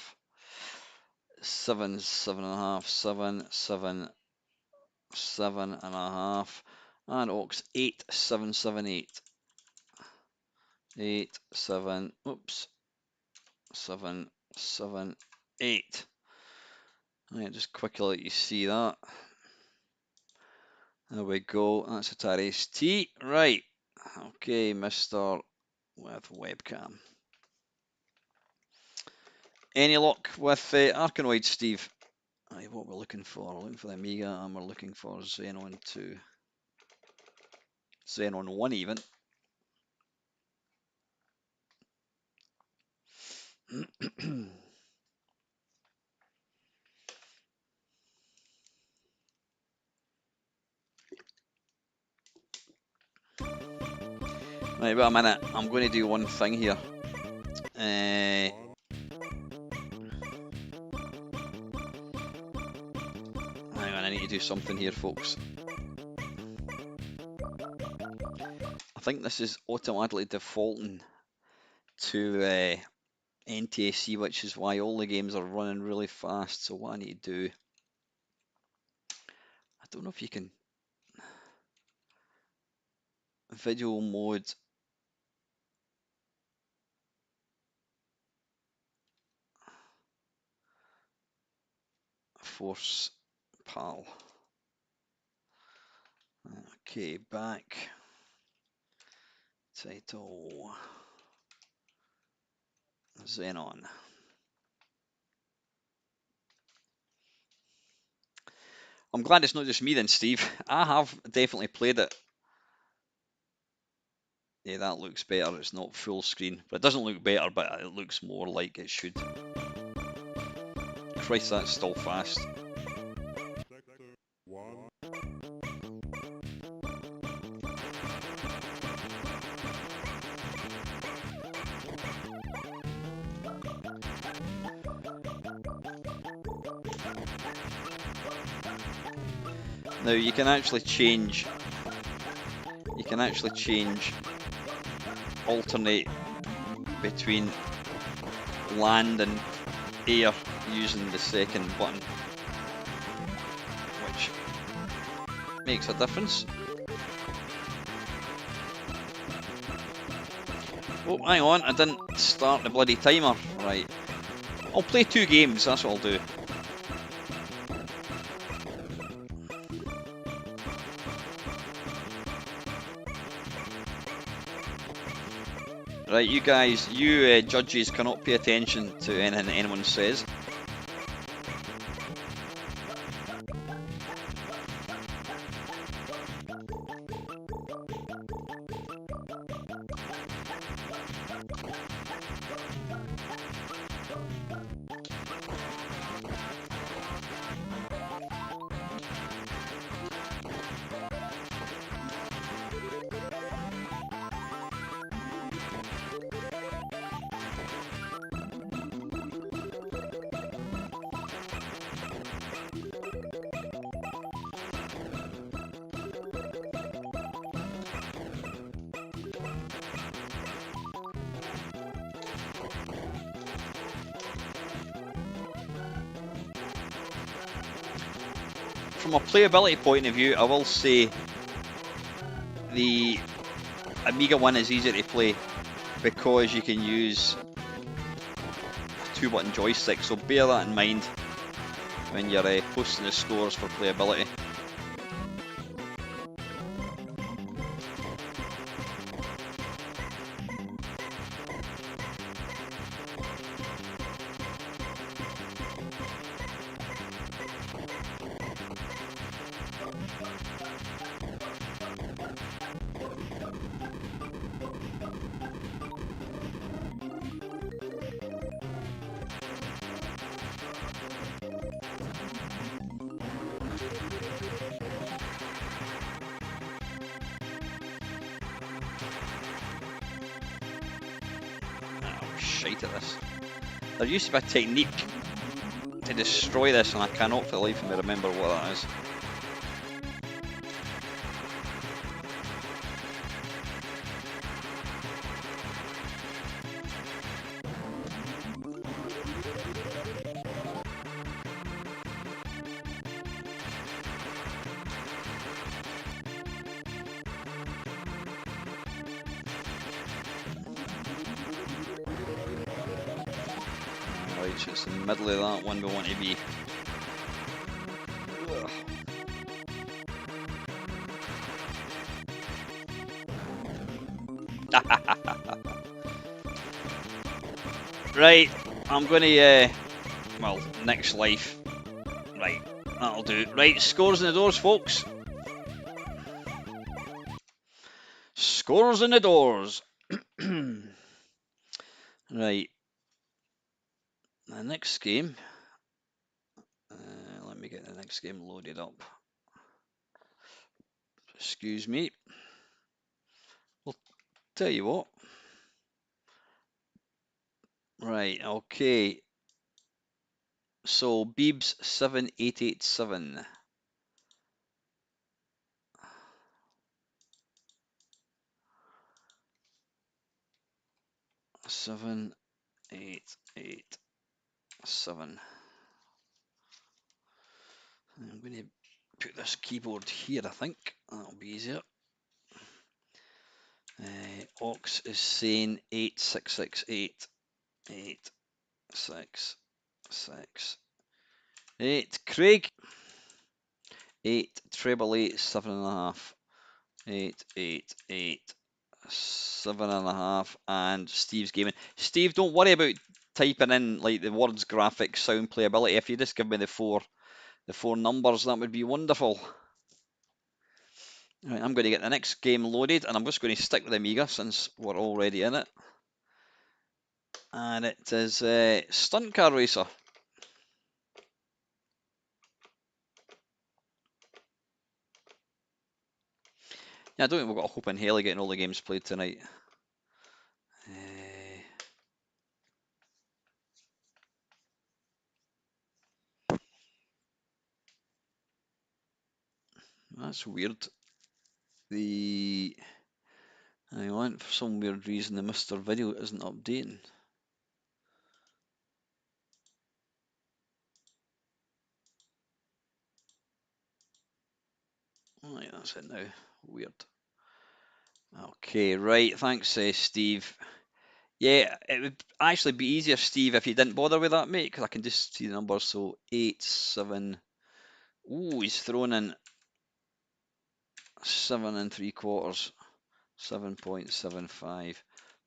7, 7.5. 7, 7, 7.5. And Ox 8778. 8, 7, oops. 7, 7, 8. Right, just quickly let you see that. There we go. That's Atari ST. Right. Okay, Mr. with webcam. Any luck with Arkanoid, Steve? Aye, what we're looking for? We're looking for the Amiga, and we're looking for Zenon 2. Zenon 1 even. Right, wait a minute. I'm going to do one thing here. Hang on, I need to do something here, folks. I think this is automatically defaulting to NTSC, which is why all the games are running really fast. So what I need to do, I don't know if you can video mode. Force PAL. Okay, back. Title. Zenon. I'm glad it's not just me then, Steve. I have definitely played it. Yeah, that looks better. It's not full screen. But it doesn't look better, but it looks more like it should. Christ, that's still fast. Now you can actually change, alternate between land and air using the second button, which makes a difference. Oh, hang on, I didn't start the bloody timer. Right, I'll play 2 games, that's what I'll do. Right, you guys, you judges cannot pay attention to anything anyone says. From a playability point of view, I will say the Amiga one is easier to play because you can use a 2-button joystick, so bear that in mind when you're posting the scores for playability. Shite at this. There used to be a technique to destroy this, and I cannot for the life of me remember what that is. Right, so it's in the middle of that one we want to be. Right, I'm going to, well, next life. Right, that'll do. Right, scores in the doors, folks. Scores in the doors. Right, the next game. Let me get the next game loaded up. Excuse me. Well, tell you what. Right, okay. So, Beebs 7887. 7, 8, 8, 7. I'm going to put this keyboard here, I think. That'll be easier. Ox is saying 8668. 8, 6, 6, 8. Craig, 8, treble 8, 7.5. 8, 8, 8, 7.5. And Steve's gaming. Steve, don't worry about typing in like the words, graphics, sound, playability. If you just give me the four numbers, that would be wonderful. Right, I'm going to get the next game loaded, and I'm just going to stick with Amiga since we're already in it. And it is Stunt Car Racer. Yeah, I don't think we've got a hope in hell of getting all the games played tonight. That's weird. I want, for some weird reason, the Mr. Video isn't updating. Right, that's it now. Weird. Okay, right. Thanks, Steve. Yeah, it would actually be easier, Steve, if you didn't bother with that, mate, because I can just see the numbers. So 8, 7. Ooh, he's thrown in 7 3/4. 7.75.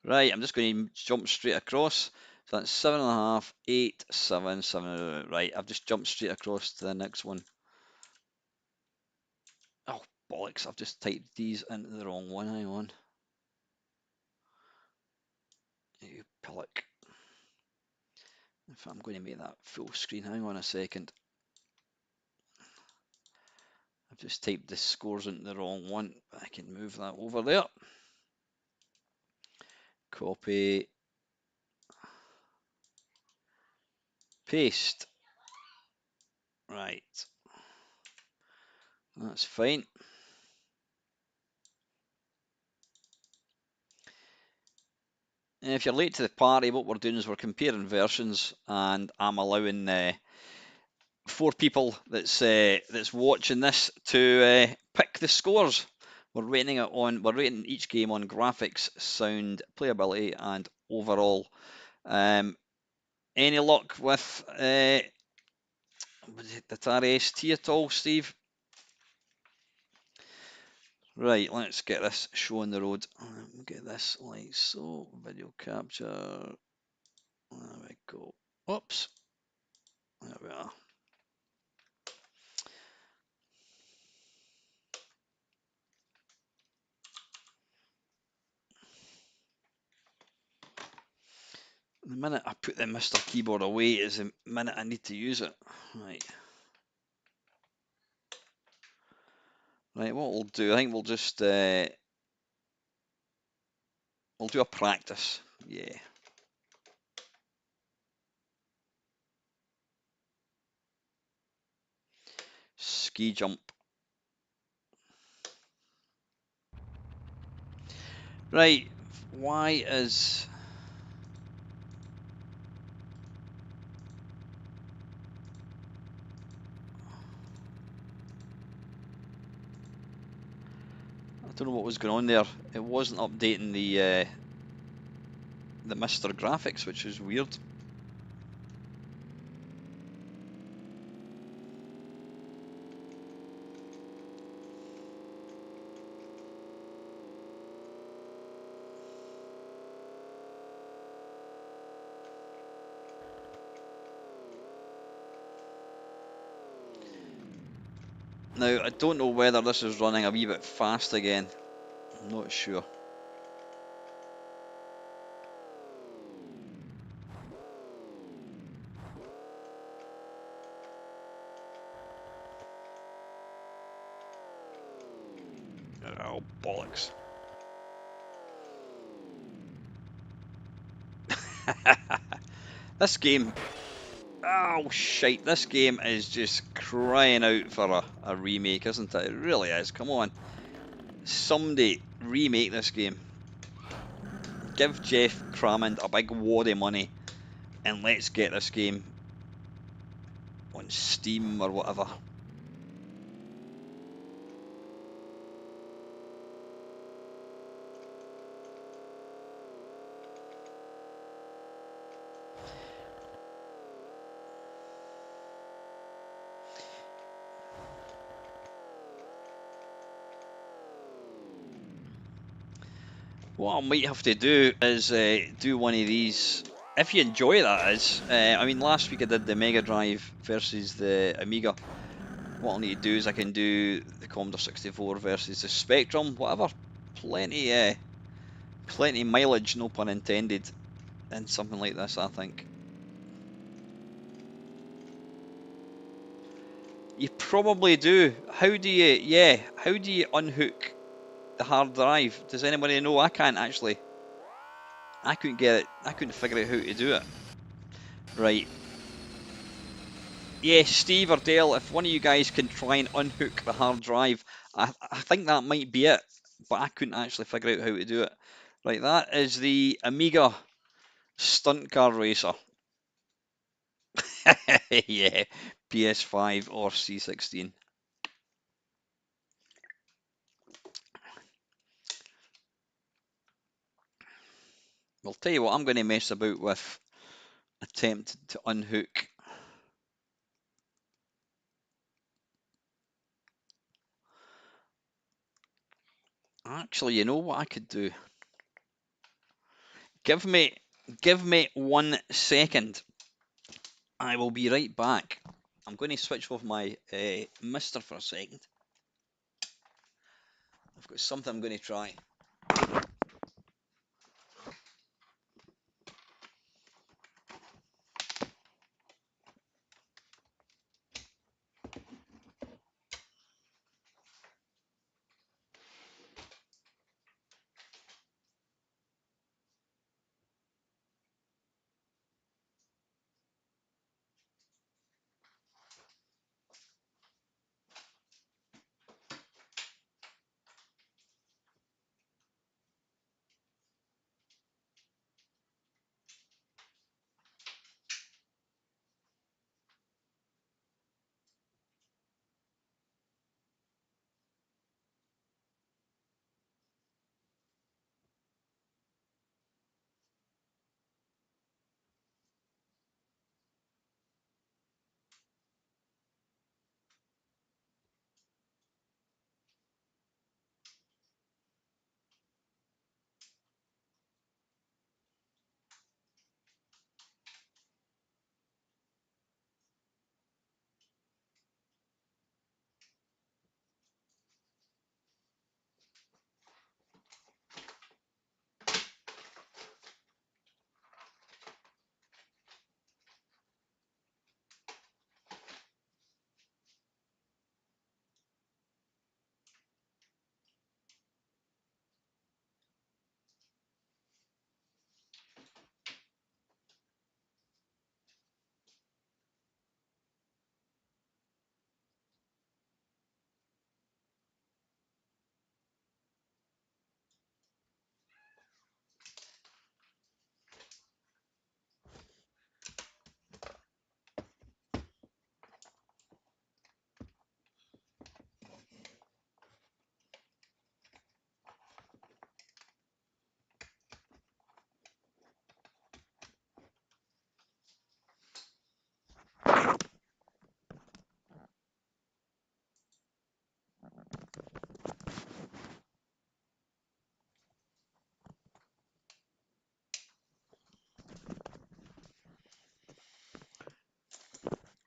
Right, I'm just going to jump straight across. So that's 7.5, 8, 7, 7. Right, I've just jumped straight across to the next one. Oh, bollocks, I've just typed these into the wrong one. Hang on. You pillock. If I'm going to make that full screen, hang on a second. I've just typed the scores into the wrong one. I can move that over there. Copy. Paste. Right. That's fine. And if you're late to the party, what we're doing is we're comparing versions, and I'm allowing 4 people that's watching this to pick the scores. We're rating each game on graphics, sound, playability, and overall. Any luck with the Atari ST at all, Steve? Right, let's get this show on the road. Get this like so. Video capture. There we go. Oops. There we are. The minute I put the Mr. Keyboard away is the minute I need to use it. Right. Right, what we'll do, I think we'll just we'll do a practice. Yeah. Ski jump. Right, why is I don't know what was going on there. It wasn't updating the Mr. Graphics, which is weird. Now, I don't know whether this is running a wee bit fast again. I'm not sure. Oh, bollocks. This game, oh shite, this game is just crying out for a remake, isn't it? It really is. Come on. Somebody remake this game. Give Jeff Crammond a big wad of money and let's get this game on Steam or whatever. What I might have to do is do one of these. If you enjoy that, is I mean, last week I did the Mega Drive versus the Amiga. What I'll need to do is I can do the Commodore 64 versus the Spectrum, whatever. Plenty mileage, no pun intended, in something like this, I think. You probably do. How do you unhook the hard drive? Does anybody know? I can't actually. I couldn't get it. I couldn't figure out how to do it. Right. Yeah, Steve or Dale, if one of you guys can try and unhook the hard drive, I think that might be it, but I couldn't actually figure out how to do it. Right, that is the Amiga Stunt Car Racer. Yeah, PS5 or C16. I'll tell you what, I'm going to mess about with attempt to unhook. Actually, you know what I could do? Give me, give me 1 second. I will be right back. I'm going to switch off my mister for a second. I've got something I'm going to try.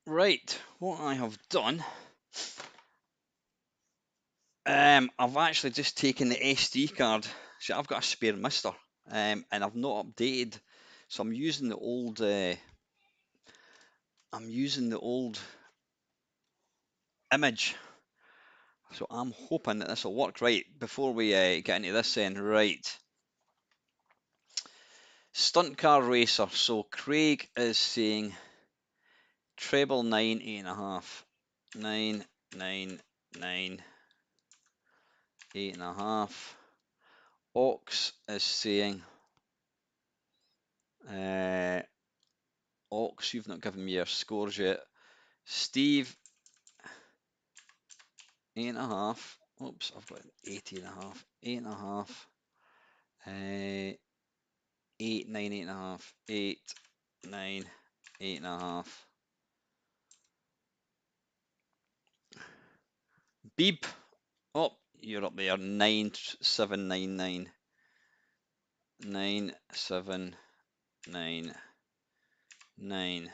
Right, what I have done I've actually just taken the SD card. See, I've got a spare Mister, and I've not updated, so I'm using the old. I'm using the old image. So I'm hoping that this will work. Right, before we get into this then, right. Stunt Car Racer. So Craig is saying treble 9, 8.5. 9, 9, 9, 8.5. Ox is saying, Ox, you've not given me your scores yet. Steve, 8.5. Oops, I've got 18.5. 8.5. 8, 9, 8.5. 8, 9, 8.5. Beep. Oh, you're up there. 9799. 9799.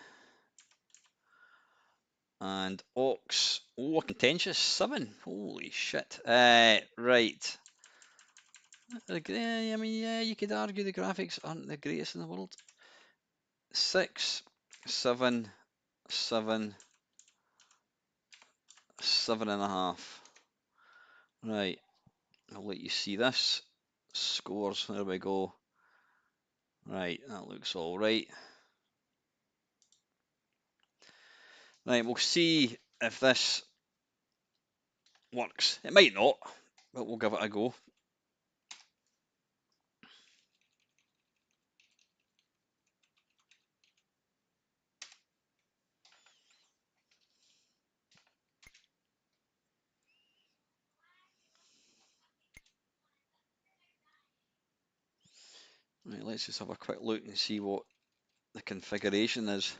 And Ox. Oh, contentious 7. Holy shit. Right. I mean, yeah, you could argue the graphics aren't the greatest in the world. 6, 7, 7, 7.5. Right. I'll let you see this. Scores. There we go. Right. That looks all right. Right. We'll see if this works. It might not, but we'll give it a go. Right, let's just have a quick look and see what the configuration is.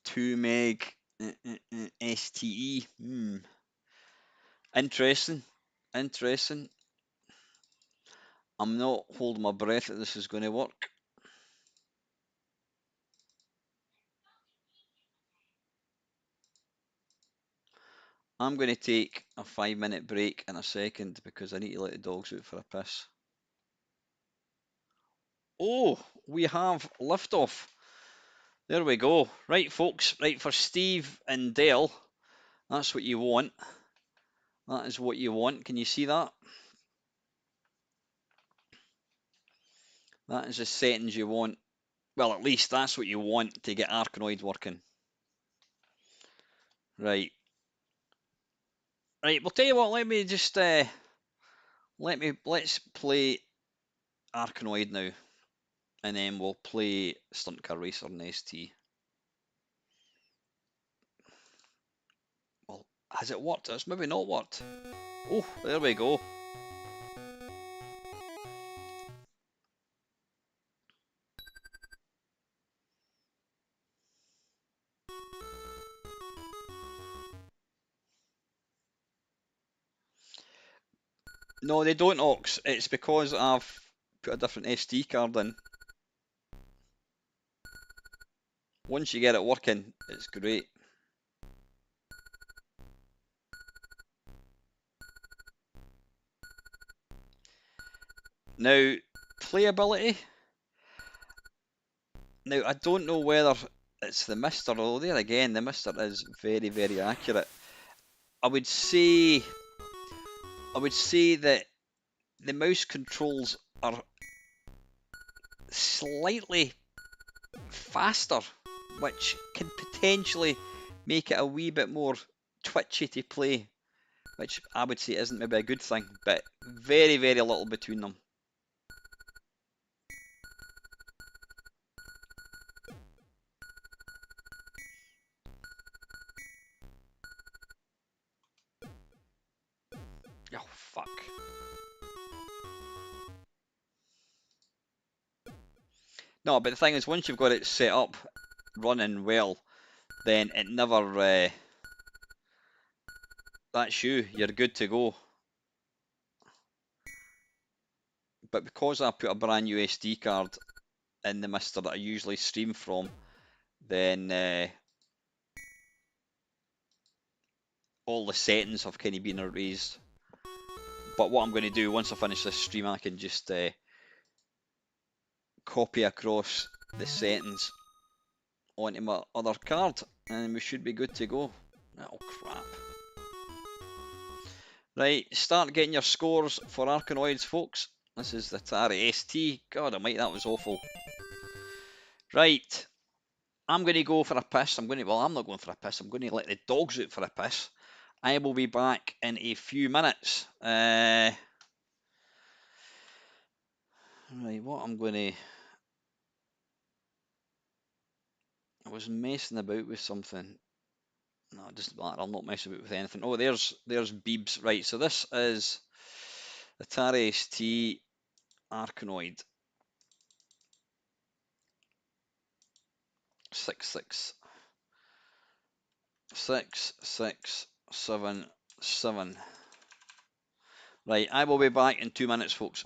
2 meg STE. Interesting. Interesting. I'm not holding my breath that this is going to work. I'm going to take a 5-minute break in a second because I need to let the dogs out for a piss. Oh, we have liftoff. There we go. Right, folks. Right, for Steve and Dale, that's what you want. That is what you want. Can you see that? That is the settings you want. Well, at least that's what you want to get Arkanoid working. Right. Right, we'll tell you what, let me just let's play Arkanoid now. And then we'll play Stunt Car Racer and ST. Well, has it worked? It's maybe not worked. Oh, there we go. No, they don't, Ox. It's because I've put a different SD card in. Once you get it working, it's great. Now, playability. Now, I don't know whether it's the Mister, although there again, the Mister is very, very accurate. I would say that the mouse controls are slightly faster, which can potentially make it a wee bit more twitchy to play, which I would say isn't maybe a good thing, but very, very little between them. Oh, fuck. No, but the thing is, once you've got it set up, running well, then it never, that's you're good to go. But because I put a brand new SD card in the Mister that I usually stream from, then all the settings have kind of been erased. But what I'm going to do once I finish this stream, I can just copy across the settings onto my other card, and we should be good to go. Oh crap. Right, start getting your scores for Arkanoids, folks. This is the Atari ST. God almighty, that was awful. Right, I'm going to go for a piss. Well, I'm not going for a piss. I'm going to let the dogs out for a piss. I will be back in a few minutes. Right, what I'm going to... I was messing about with something. No, it doesn't matter. I'll not mess about with anything. Oh, there's Beebs. Right, so this is Atari ST Arkanoid 66677. Right, I will be back in 2 minutes, folks.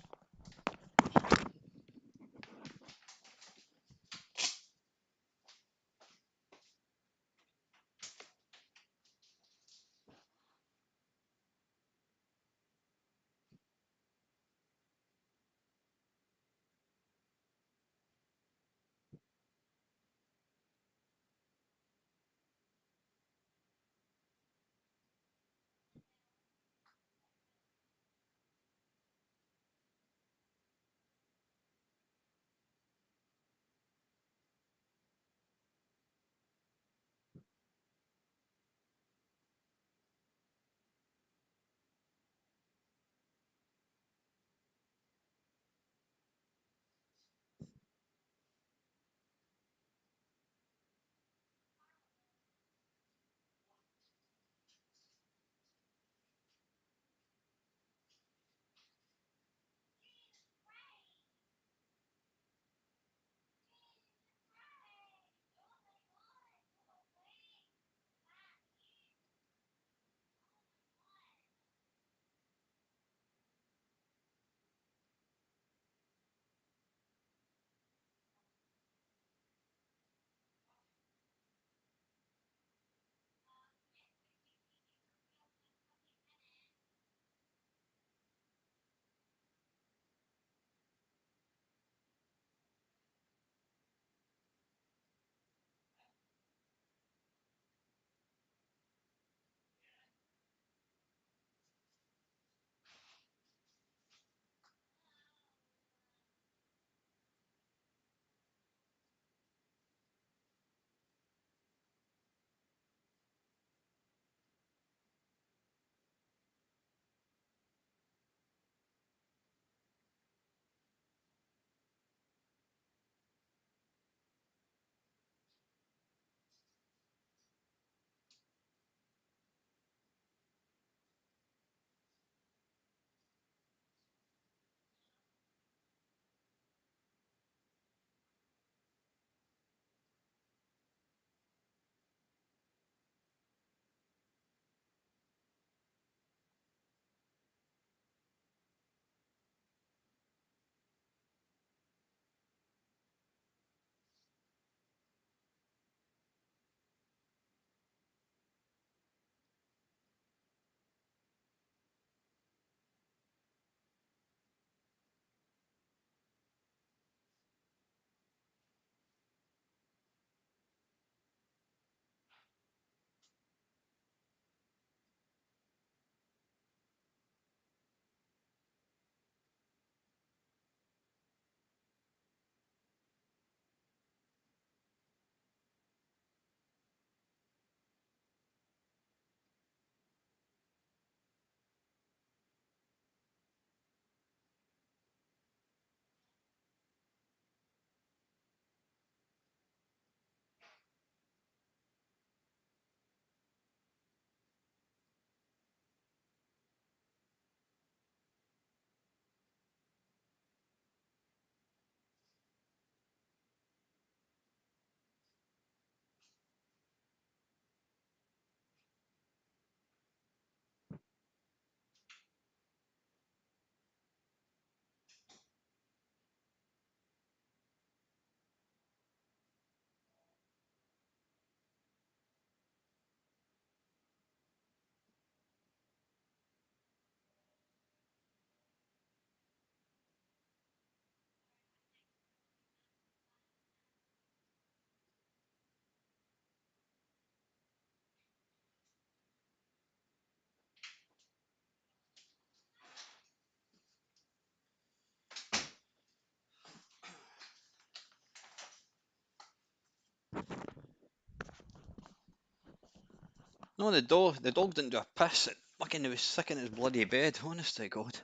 No, the dog didn't do a piss. It fucking was sick in his bloody bed. Honest to God.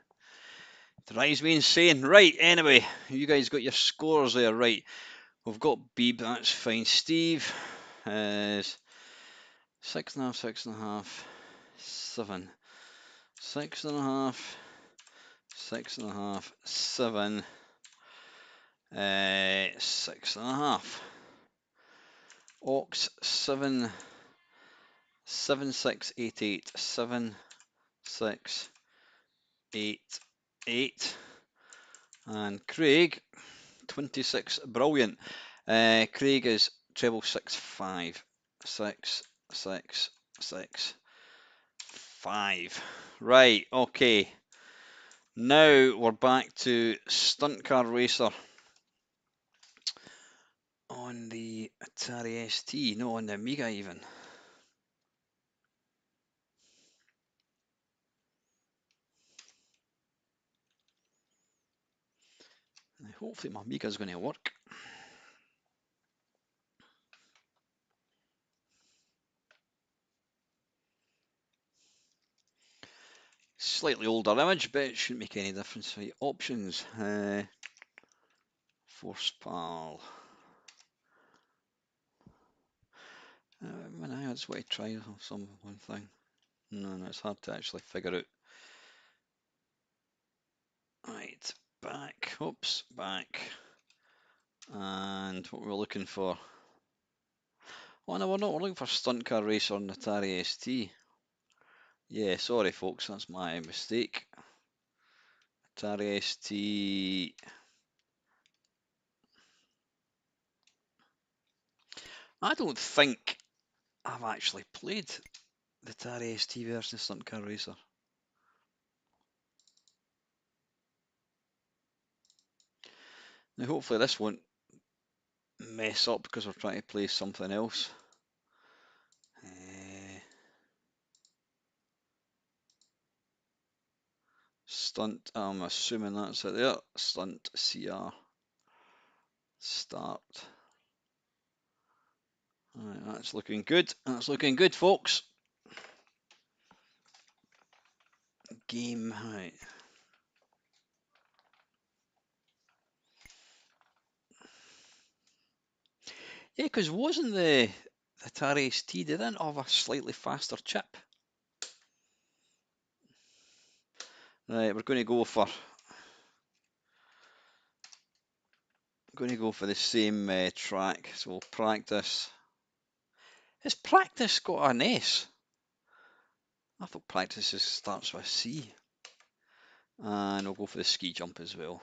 Drives me insane. Right, anyway, you guys got your scores there, right. We've got Beeb, that's fine. Steve is 6.5, 6.5, 7. 6.5, 6.5, 7, 6.5. Ox 7, 7, 6, 8, 8, 7, 6, 8, 8. And Craig 26, brilliant. Craig is treble 6, 5, 6, 6, 6, 5. Right, okay. Now we're back to Stunt Car Racer on the Atari ST, no, on the Amiga even. Hopefully my Amiga's going to work. Slightly older image, but it shouldn't make any difference. Right, options. Force pal. I just want to try one thing. No, it's hard to actually figure out. Right, back. Oops, back. And what we're looking for. Oh no, we're not. We're looking for Stunt Car Racer on Atari ST. Yeah, sorry folks, that's my mistake. Atari ST. I don't think I've actually played the Atari ST version of Stunt Car Racer. Now hopefully this won't mess up because we're trying to play something else. Stunt, I'm assuming that's it there. Stunt CR. Start. Alright, that's looking good. That's looking good, folks. Game, right. Yeah, because wasn't the Atari ST, they didn't have a slightly faster chip? Right, we're going to go for the same track, so we'll practice. Has practice got an S? I thought practice starts with a C. And we'll go for the ski jump as well.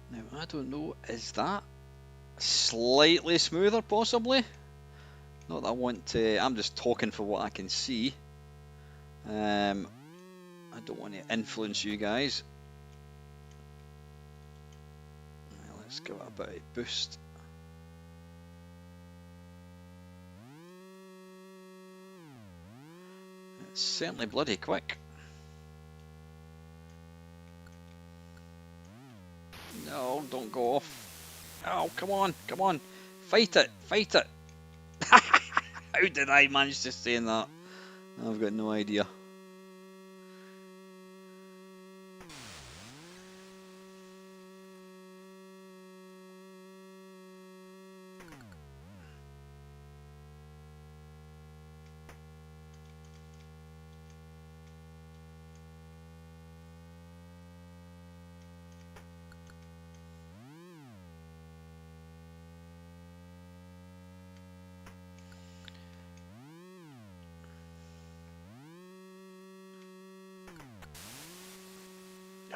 Now, I don't know, is that slightly smoother possibly? Not that I want to, I'm just talking for what I can see. I don't want to influence you guys. Let's give it a bit of boost. It's certainly bloody quick. No, don't go off. Oh, come on, come on. Fight it, fight it. How did I manage to stay in that? I've got no idea.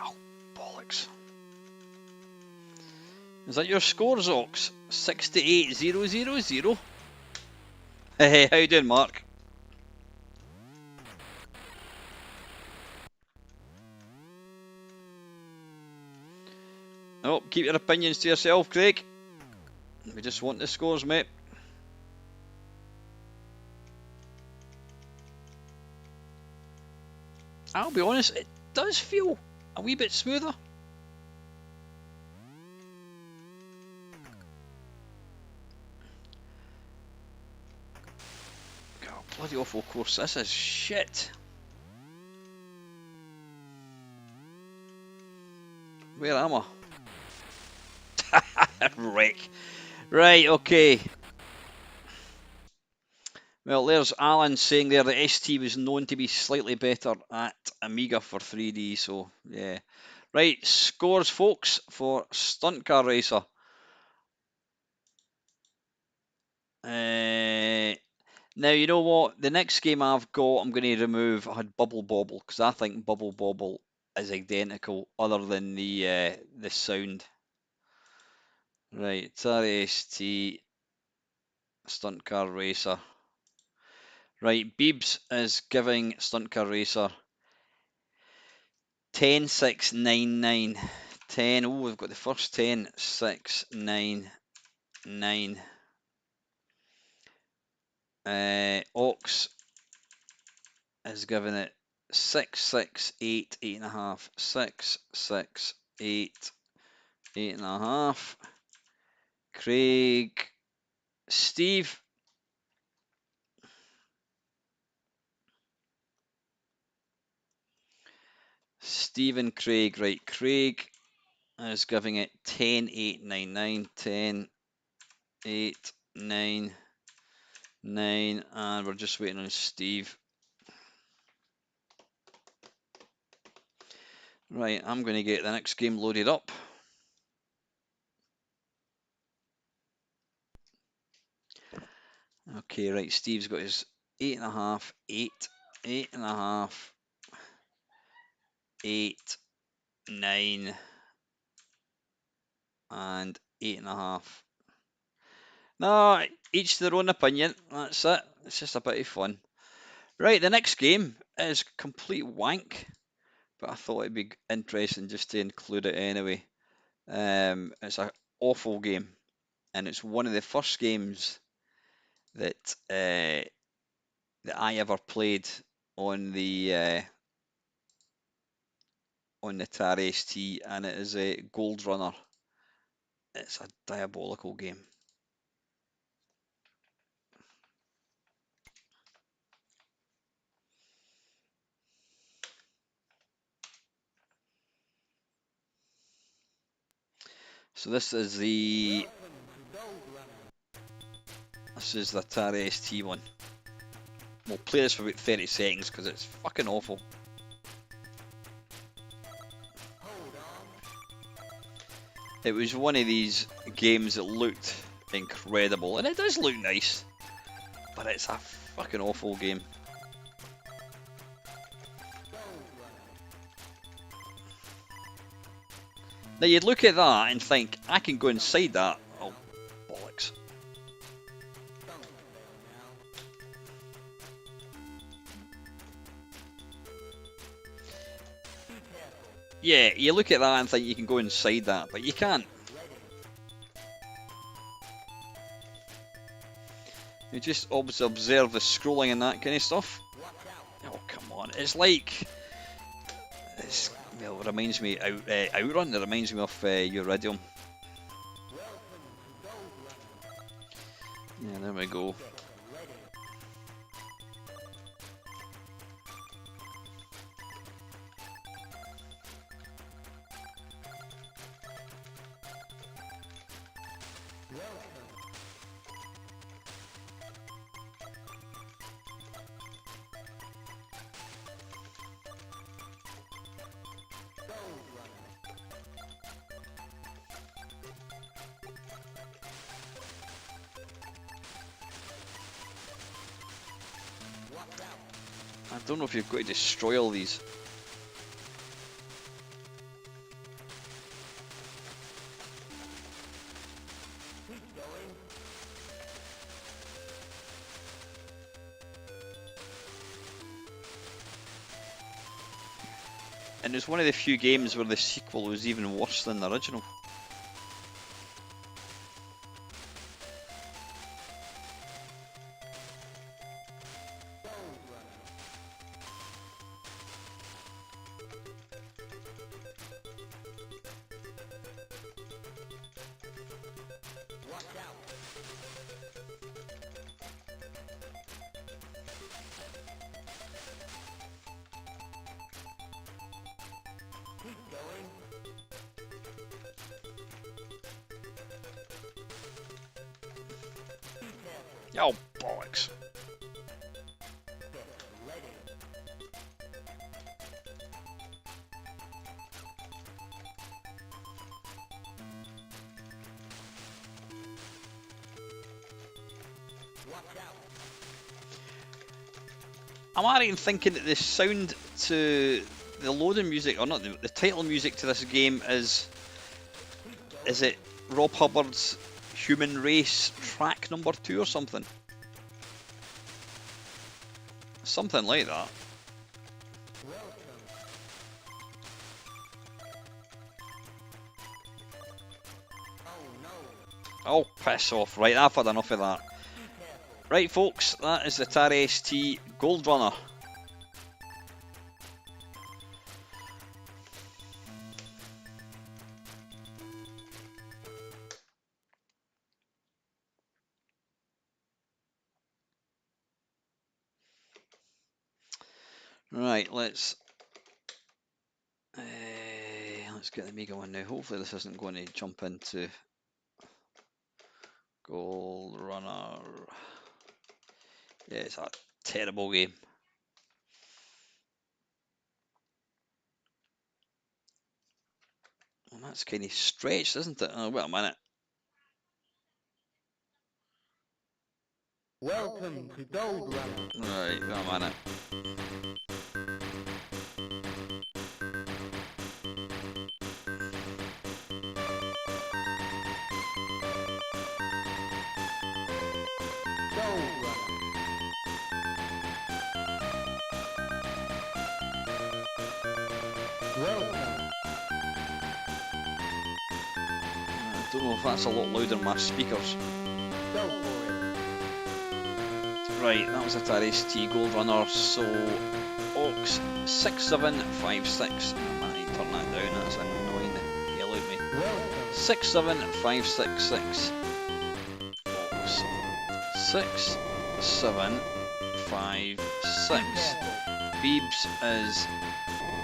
Oh, bollocks. Is that your scores, Ox? 68,000. Hey, how you doing, Mark? keep your opinions to yourself, Craig. We just want the scores, mate. I'll be honest, it does feel a wee bit smoother. God, bloody awful course. This is shit. Where am I? Wreck. Right, okay. Well, there's Alan saying there the ST was known to be slightly better at Amiga for 3D, so yeah. Right, scores, folks, for Stunt Car Racer. Now, you know what? The next game I've got, I'm going to remove. I had Bubble Bobble, because I think Bubble Bobble is identical, other than the sound. Right, Atari ST, Stunt Car Racer. Right, Beebs is giving Stunt Car Racer 10,699. 10, oh, we've got the first 10,699. Ox is giving it 668, 8.5. 668, 8.5. Craig, Steve. Stephen Craig, right. Craig is giving it 10,899. 10,899. And we're just waiting on Steve. Right, I'm going to get the next game loaded up. Okay, right, Steve's got his 8.5, 8, 8.5, 8, 9, and 8.5. No, each their own opinion. That's it. It's just a bit of fun. Right, the next game is complete wank, but I thought it'd be interesting just to include it anyway. It's an awful game, and it's one of the first games that I ever played on the Atari ST, and it is a Gold Runner. It's a diabolical game. So this is the Atari ST one. We'll play this for about 30 seconds because it's fucking awful. It was one of these games that looked incredible, and it does look nice, but it's a fucking awful game. Now you'd look at that and think, I can go inside that. Oh, bollocks. Yeah, you look at that and think you can go inside that, but you can't. You just observe the scrolling and that kind of stuff. Oh, come on. It's like... Well, it reminds me... Outrun, it reminds me of Uridium. Yeah, there we go. I don't know if you've got to destroy all these. And it's one of the few games where the sequel was even worse than the original. Oh, bollocks. Am I right in thinking that the sound to the loading music, or not, the title music to this game is it Rob Hubbard's Human Race track number 2 or something? Something like that. Oh, piss off. Right, I've had enough of that. Right, folks, that is the Atari ST Gold Runner. Right, let's get the Amiga one now. Hopefully this isn't going to jump into Gold Runner. Yeah, it's a terrible game. Well, that's kind of stretched, isn't it? Oh, wait a minute. Welcome to Gold Runner. Right, wait a minute. Gold Runner. Welcome. I don't know if that's a lot louder than my speakers. Go for it. Right, that was Atari ST Gold Runner, so aux 6756. I might need to turn that down, that's annoying the hell out of me. Welcome. 67566. Aux 6756. Beebs is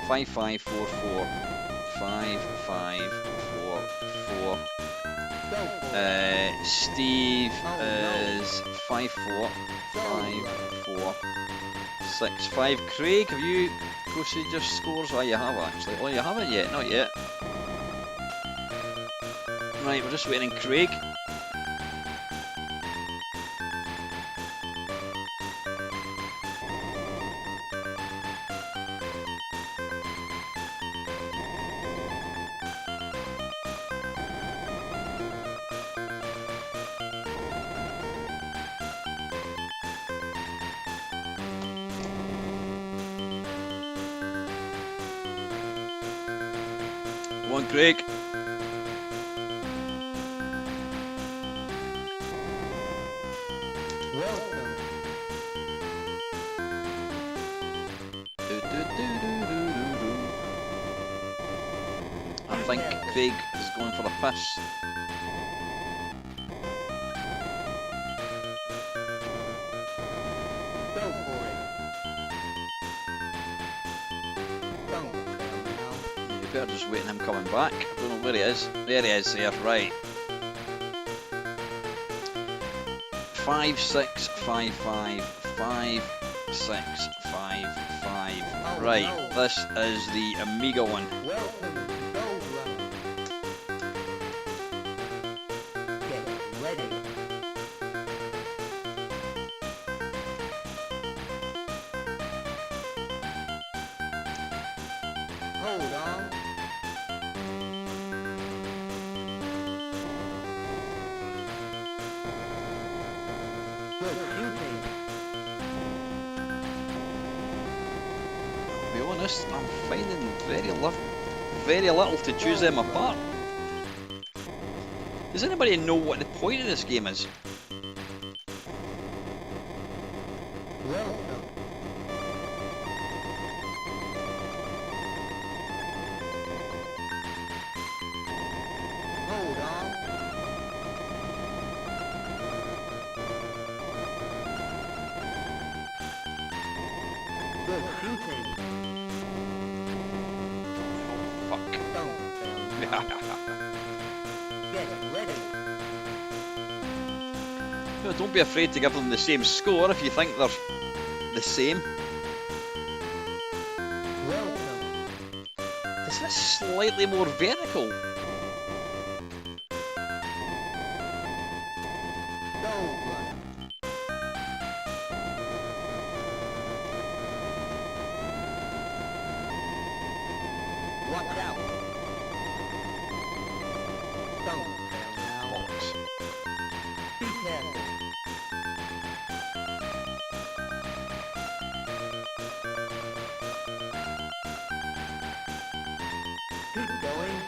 5544 5544. Steve is 54545. Craig, have you posted your scores? Oh, you have actually. Oh, you haven't yet? Not yet. Right, we're just waiting on Craig. Come on, Craig. Welcome. I think Craig is going for a piss. Go for it. Don't fail now. You better just wait on him coming back. I don't know where he is. There he is, here, right. 5655 5655. Right, this is the Amiga one. Welcome to Gold Runner. Get ready. Hold on. Good shooting. To be honest, I'm finding very little to choose them apart. Does anybody know what the point of this game is? Welcome. Hold on. Good shooting. Fuck. Don't fail now. Get ready. Don't be afraid to give them the same score if you think they're the same. Welcome. Is this slightly more vertical? Gold runner. Watch out. Don't fail now. Bollocks. Be careful. Keep going.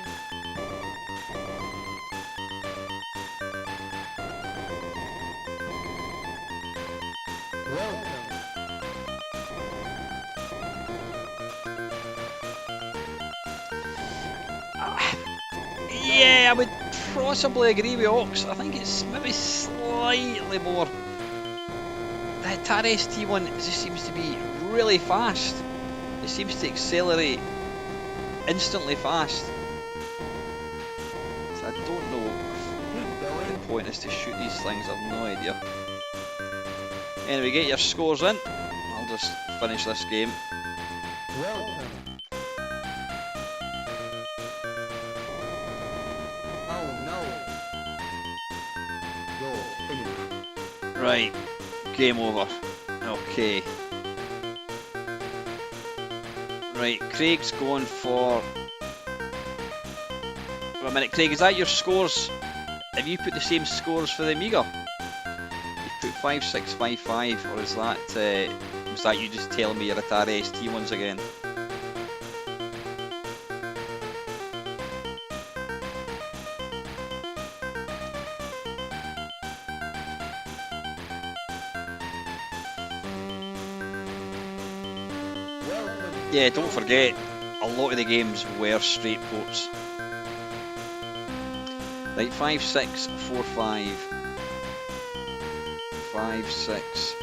Welcome. Yeah, I would possibly agree with Ox. I think it's maybe slightly more. The Atari ST one just seems to be really fast. It seems to accelerate instantly fast. So I don't know Keep if going. the point is to shoot these things. I've no idea. Anyway, get your scores in. I'll just finish this game. Welcome. Oh no. You're finished. Right, game over. Okay. Right, Craig's going for... Wait a minute, Craig, is that your scores? Have you put the same scores for the Amiga? You put 5655, or is that... was that you just telling me your Atari ST ones again? Welcome. Yeah, don't forget, a lot of the games were straight ports. Right, 5645. 56.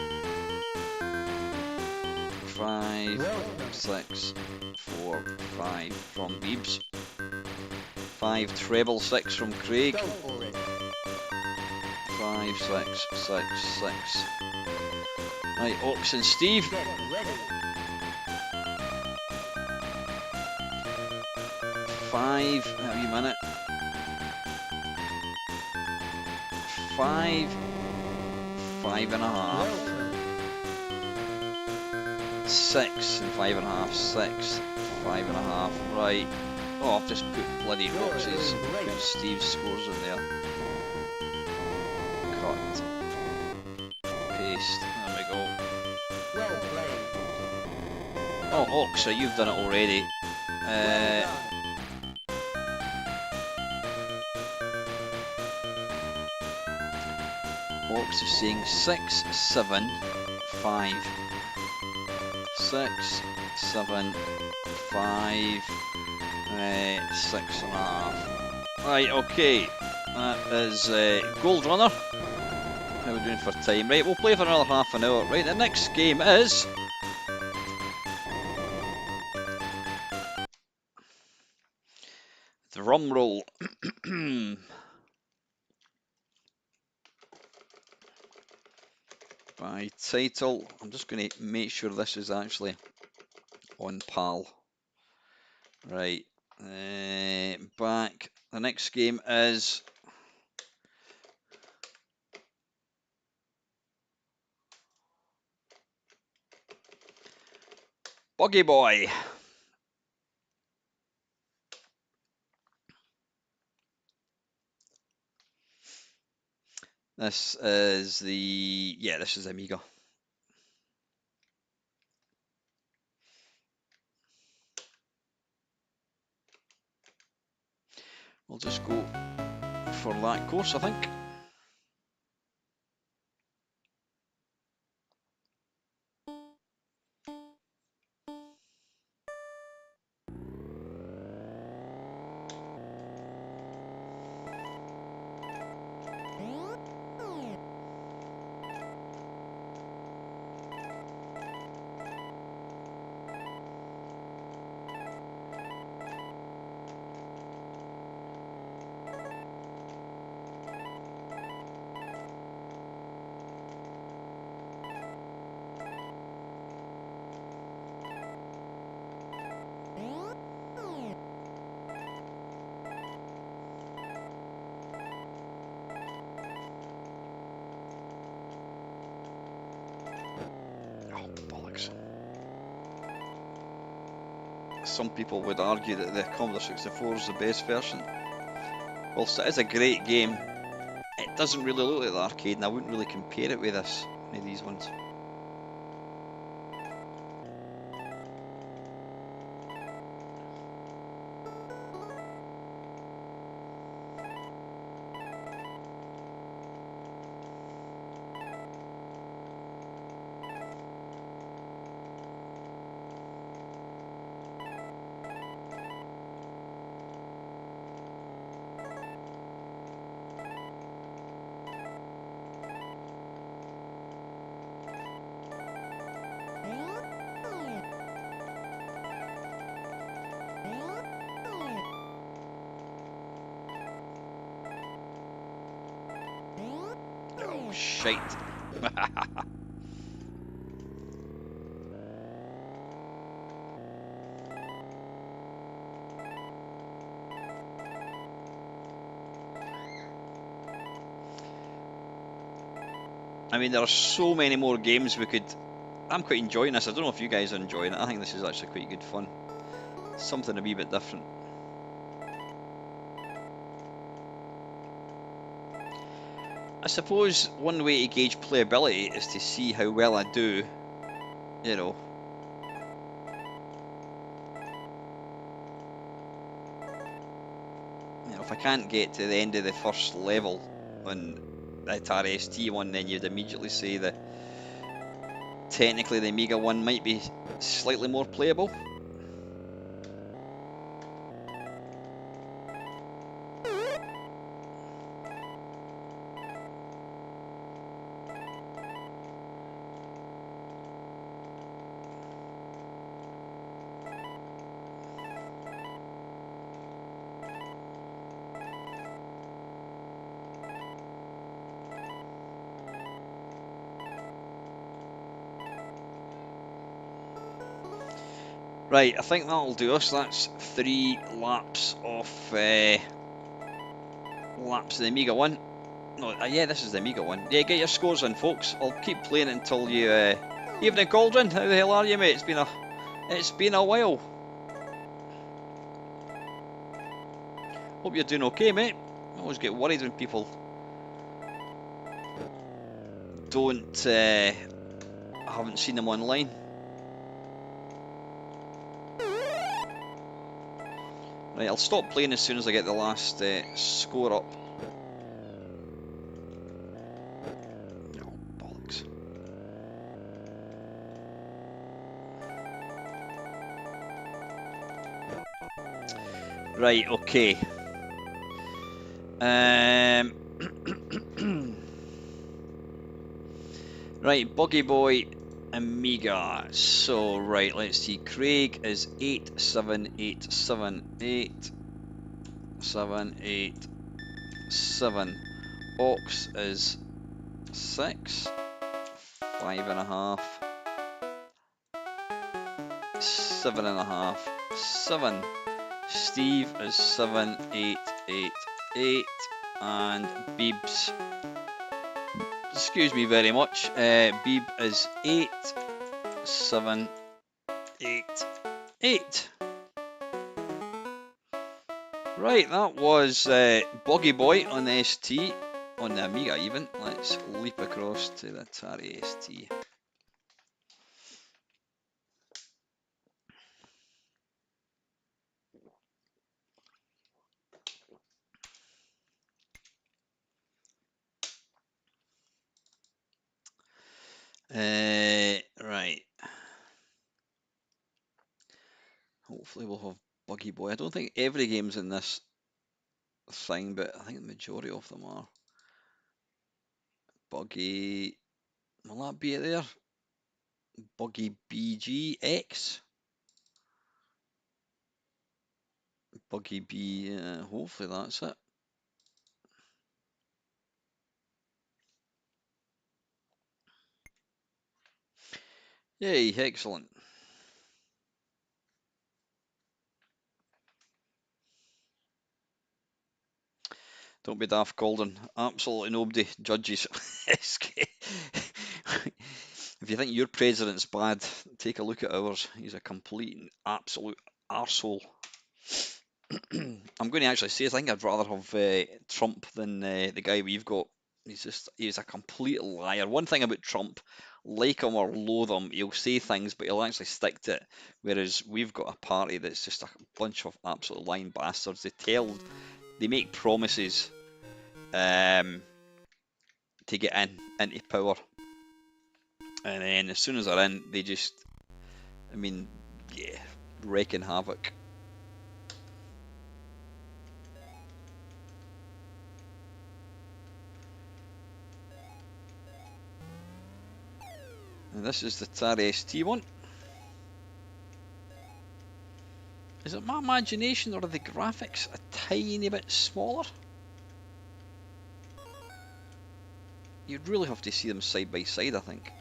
5645 from Beebs. 5666 from Craig. Go for it. 5666. Right, Ox and Steve. Get ready. 5. A wee minute. 5. 5.5. Welcome. 6 and 5.5. 6. 5.5. Right. Oh, I've just put bloody Ox's and put Steve's scores in there. Cut. Paste. There we go. Well played. Oh, Oxa, you've done it already. Well done. Ox is saying 6, 7, 5. 6, 7, 5, 6.5. Right, okay. That is Gold Runner. How are we doing for time? Right, we'll play for another half an hour. Right, the next game is... Drum roll. By title, I'm just going to make sure this is actually on PAL. Right, back. The next game is Buggy Boy. This is the, yeah, this is Amiga. We'll just go for that course, I think. some people would argue that the Commodore 64 is the best version. Whilst it is a great game, it doesn't really look like the arcade, and I wouldn't really compare it with any of these ones. Oh, shite. I mean, there are so many more games we could... I'm quite enjoying this. I don't know if you guys are enjoying it. I think this is actually quite good fun. Something a wee bit different. I suppose one way to gauge playability is to see how well I do, you know. If I can't get to the end of the first level on the Atari ST one, then you'd immediately say that technically the Amiga one might be slightly more playable. Right, I think that'll do us. That's 3 laps of the Amiga one. No, yeah, this is the Amiga one. Yeah, get your scores in, folks. I'll keep playing it until you. Evening, Cauldron. How the hell are you, mate? It's been a while. Hope you're doing okay, mate. I always get worried when people don't. I haven't seen them online. Right, I'll stop playing as soon as I get the last score up. Oh, bollocks. Right, okay. Right, Buggy Boy Amiga. So, right, let's see. Craig is 87878. 787. Ox is 6. 5.5. 7.5. 7. Steve is 7888. And Beebs, excuse me very much, Beeb is 8788. Right, that was Buggy Boy on the ST, on the Amiga even. Let's leap across to the Atari ST. Right. Hopefully we'll have Buggy Boy. I don't think every game's in this thing, but I think the majority of them are. Buggy, will that be it there? Buggy BGX? Buggy B, hopefully that's it. Yay, excellent. Don't be daft, Golden. Absolutely nobody judges. If you think your president's bad, take a look at ours. He's a complete and absolute arsehole. I'm going to actually say I think I'd rather have Trump than the guy we've got. He's a complete liar. One thing about Trump, like him or loathe him, he'll say things, but he'll actually stick to it. Whereas we've got a party that's just a bunch of absolute lying bastards. They make promises to get into power, and then as soon as they're in, they just, I mean, yeah, wreaking havoc. And this is the Atari ST one. Is it my imagination or are the graphics a tiny bit smaller? You'd really have to see them side by side, I think.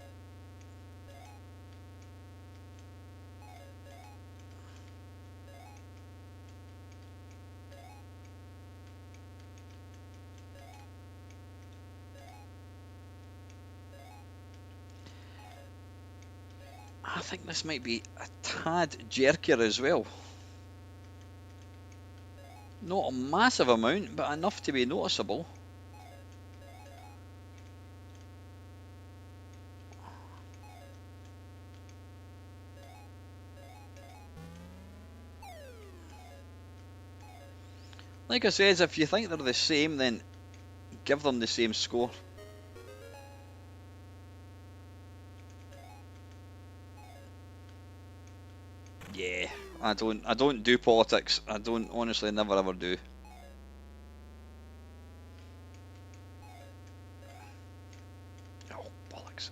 I think this might be a tad jerkier as well. Not a massive amount, but enough to be noticeable. Like I said, if you think they're the same, then give them the same score. Yeah, I don't do politics. I don't, honestly, never ever do. Oh, bollocks.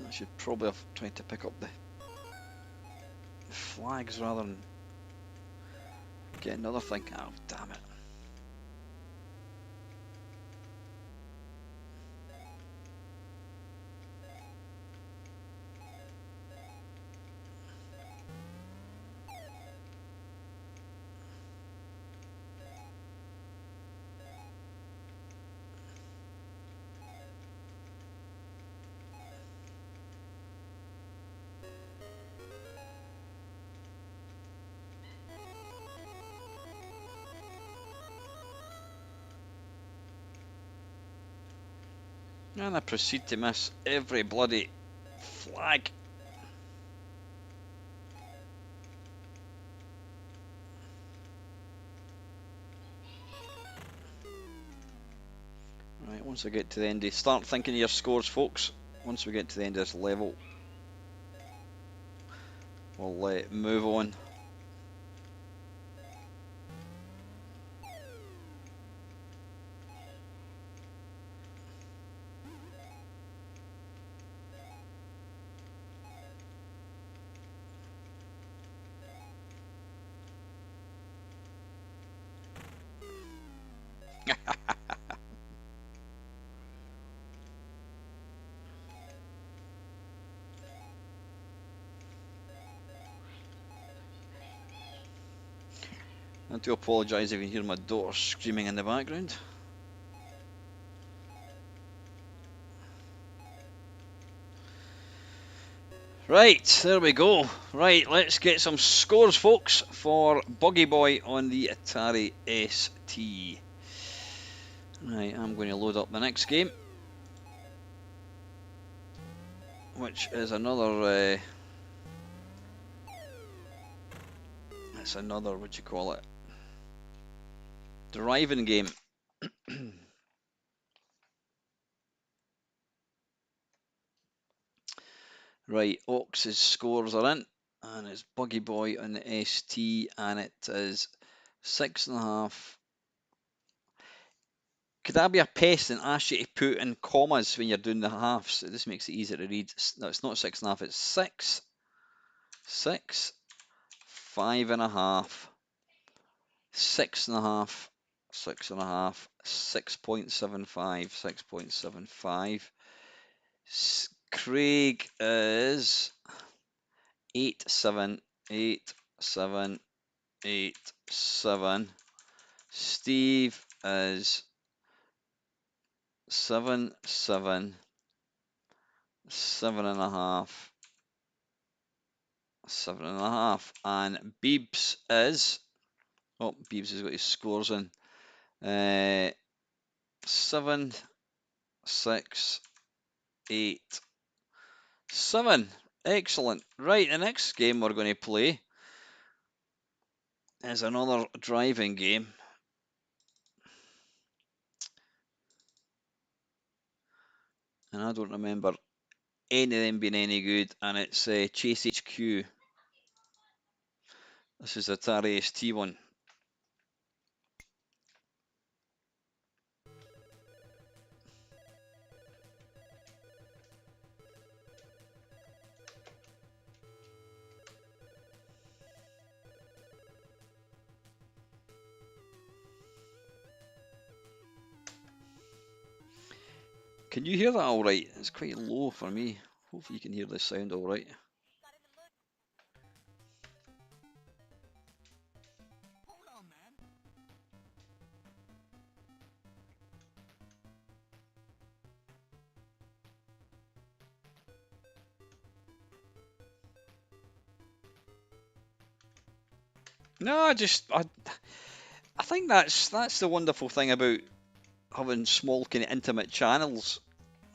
I should probably have tried to pick up the flags rather than get another thing. Oh, damn it. And I proceed to miss every bloody flag. Right, once I get to the end, start thinking of your scores, folks. Once we get to the end of this level, we'll move on. I do apologise if you hear my daughter screaming in the background. Right, there we go. Right, let's get some scores, folks, for Buggy Boy on the Atari ST. Right, I'm going to load up the next game, which is another, it's another, what do you call it, driving game. Right, Ox's scores are in, and it's Buggy Boy on the ST, and it is 6.5. Could I be a pest and ask you to put in commas when you're doing the halves? This makes it easier to read. No, it's not 6.5, it's 6, 6, 5.5, 6.5, 6.5, 6.75, 6.75. Craig is 8, 7, 8, 7, 8, 7. Steve is 7, 7, 7.5, 7.5. And Beebs is, oh, Beebs has got his scores in. 7, 6, 8, 7. Excellent. Right, the next game we're going to play is another driving game. And I don't remember any of them being any good. And it's Chase HQ. This is Atari ST one. Can you hear that all right? It's quite low for me. Hopefully you can hear the sound all right. No, I think that's the wonderful thing about having small kind of intimate channels.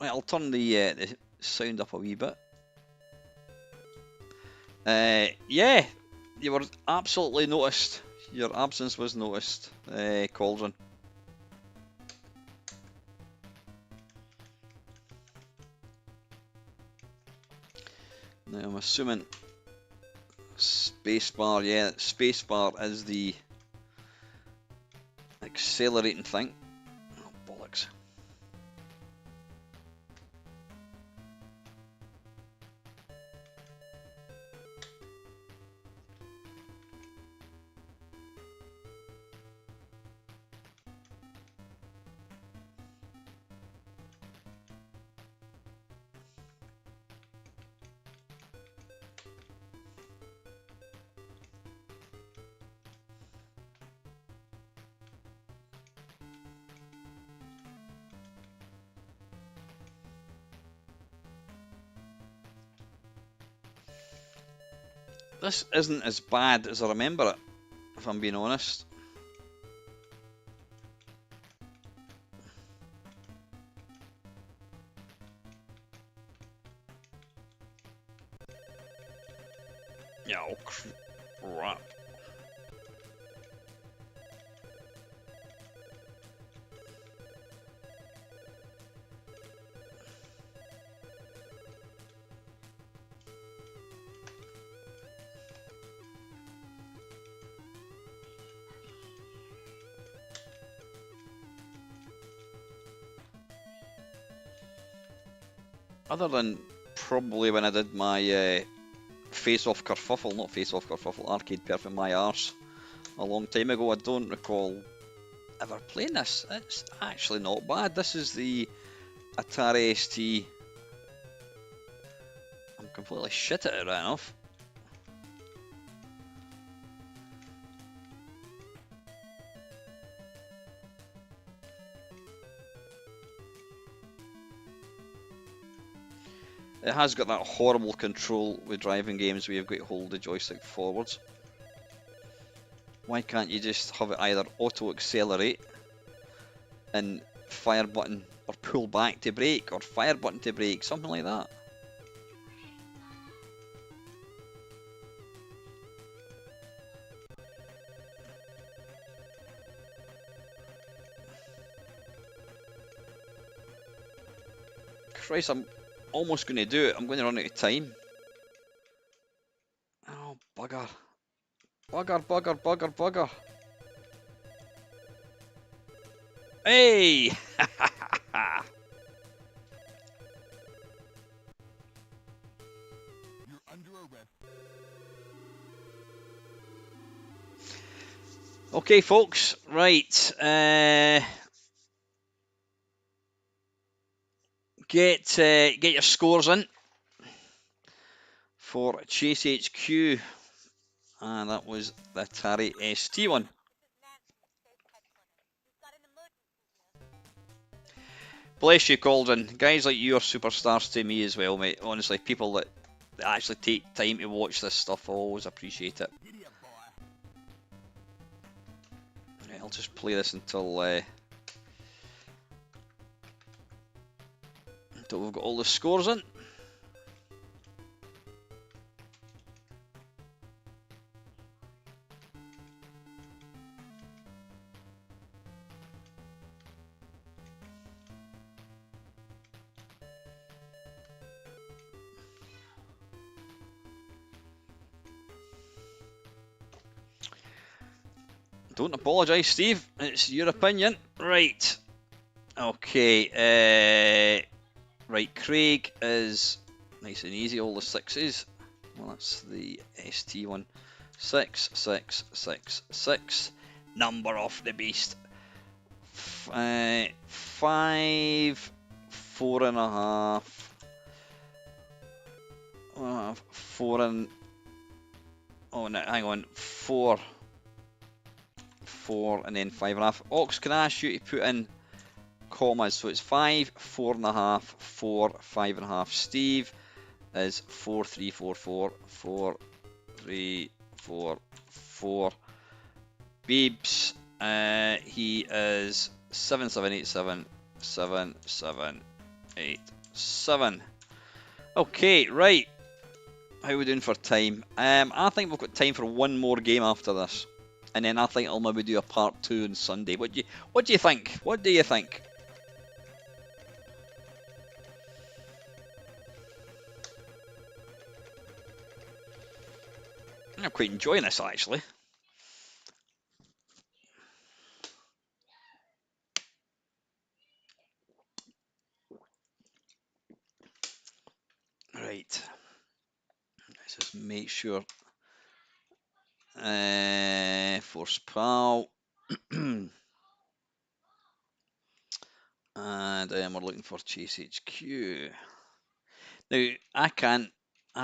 Right, I'll turn the sound up a wee bit. Yeah, you were absolutely noticed. Your absence was noticed, Cauldron. Now I'm assuming spacebar, yeah, spacebar is the accelerating thing. Oh, bollocks. This isn't as bad as I remember it, if I'm being honest. Yeah, oh crap. Other than probably when I did my face-off kerfuffle, not face-off kerfuffle, arcade perfect my arse a long time ago, I don't recall ever playing this. It's actually not bad. This is the Atari ST. I'm completely shit at it right enough. It has got that horrible control with driving games where you've got to hold the joystick forwards. Why can't you just have it either auto accelerate and fire button, or pull back to brake, or fire button to brake, something like that? Christ, I'm almost going to do it. I'm going to run out of time. Oh, bugger. Bugger, bugger, bugger, bugger. Hey! You're under arrest. Okay, folks, right. Get your scores in for Chase HQ, and that was the Atari ST one. Bless you, Cauldron. Guys like you are superstars to me as well, mate. Honestly, people that actually take time to watch this stuff, I always appreciate it. Right, I'll just play this until we've got all the scores in. Don't apologise, Steve. It's your opinion. Right. Okay. Right, Craig is nice and easy, all the sixes. Well, that's the ST one. 6, 6, 6, 6. Number of the beast. 5, 4.5. 4 and. Oh, no, hang on. 4. 4 and then 5.5. Ox, can I ask you to put in commas? So it's 5, 4.5, 4, 5.5. Steve is 4, 3, 4, 4, 4, 3, 4, 4. Beebs, he is 7, 7, 8, 7, 7, 7, 8, 7. Okay, right. How are we doing for time? I think we've got time for one more game after this. And then I think I'll maybe do a part 2 on Sunday. What do you think? What do you think? I'm quite enjoying this actually. Right. Let's just make sure. Force Pal. And we're looking for Chase HQ. Now, I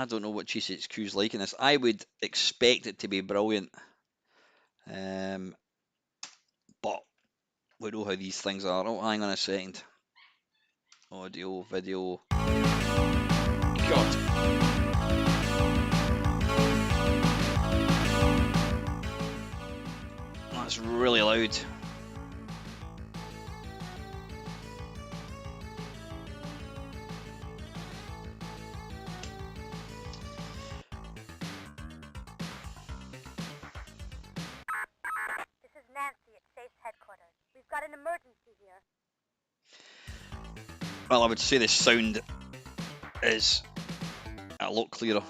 don't know what Chase HQ is like in this. I would expect it to be brilliant. But we know how these things are. Oh, hang on a second. Audio, video. God. That's really loud. This is Nancy at Chase headquarters. We've got an emergency here. Well, I would say the sound is a lot clearer.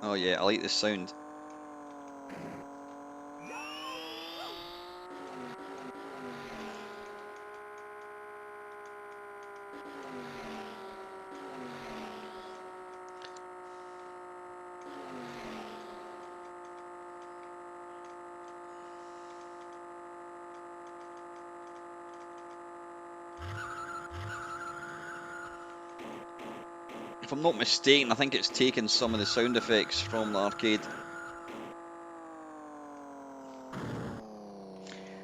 Oh yeah, I like the sound. If I'm not mistaken, I think it's taken some of the sound effects from the arcade.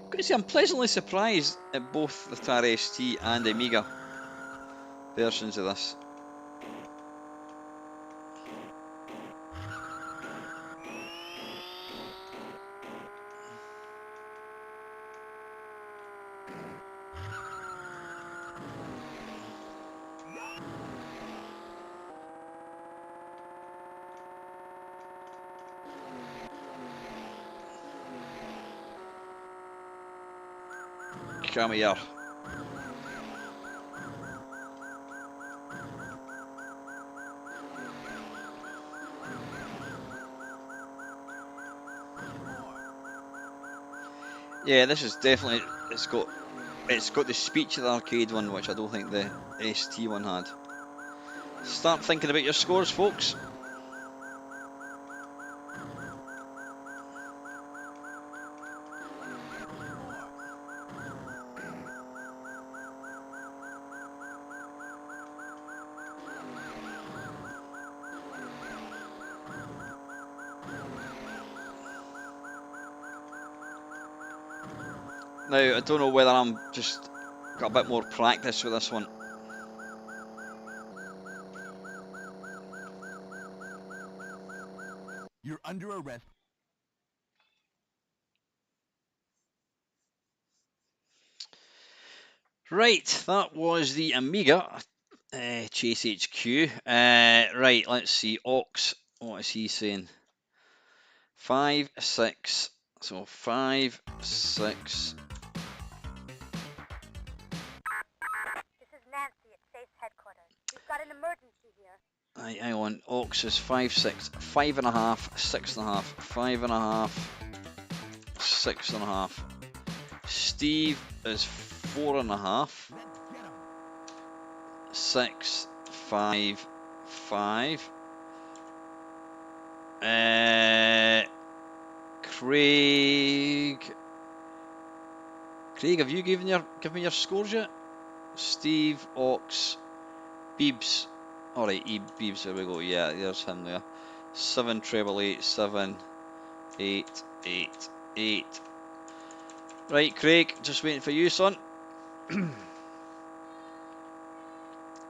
Gotta say, I'm pleasantly surprised at both the Atari ST and Amiga versions of this. Come here. Yeah, this is definitely, it's got the speech of the arcade one, which I don't think the ST one had. Start thinking about your scores, folks. Now, I don't know whether I'm just got a bit more practice with this one. You're under arrest. Right, that was the Amiga Chase HQ. Right, let's see. Ox, what is he saying? 5, 6. So 5, 6. This is Nancy at State's headquarters. We've got an emergency here. Right, hang on. Ox is 5, 6. 5.5, 6.5. 5.5, 6.5. Steve is 4.5. 6, 5, 5. Craig. Craig, have you given me your scores yet? Steve, Ox, Beebs. Alright, Beebs, there we go. Yeah, there's him there. 7 treble 8, 7, 8, 8, 8. Right, Craig, just waiting for you, son.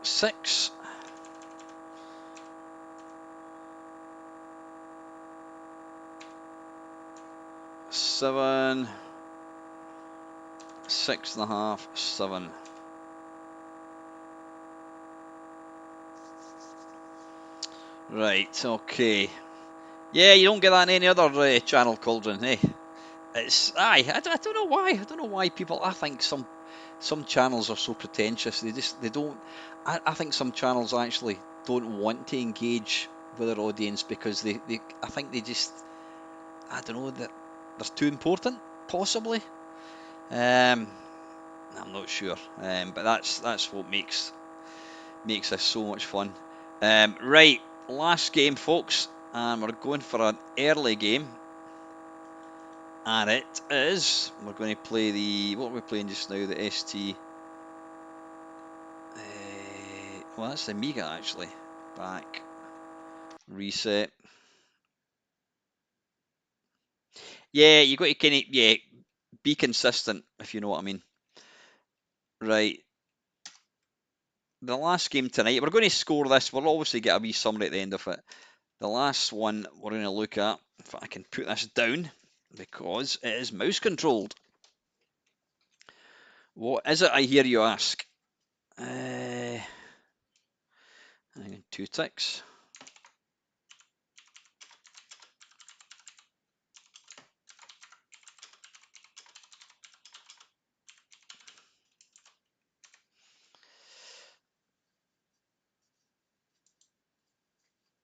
6. 7. 6.5, 7. Right, okay. Yeah, you don't get that in any other channel, Cauldron, eh? It's I don't know why. I don't know why people. I think some channels are so pretentious. They don't. I think some channels actually don't want to engage with their audience because they I think they just, I don't know, that they're too important, possibly. I'm not sure. But that's what makes this so much fun. Right, last game, folks, and we're going for an early game. And it is, we're going to play the, what are we playing just now, the ST, well that's the Amiga actually, back, reset. Yeah, you got to kind of, yeah, be consistent, if you know what I mean. Right, the last game tonight, we're going to score this, we'll obviously get a wee summary at the end of it. The last one we're going to look at, if I can put this down, because it is mouse controlled. What is it, I hear you ask? Hang on, 2 ticks.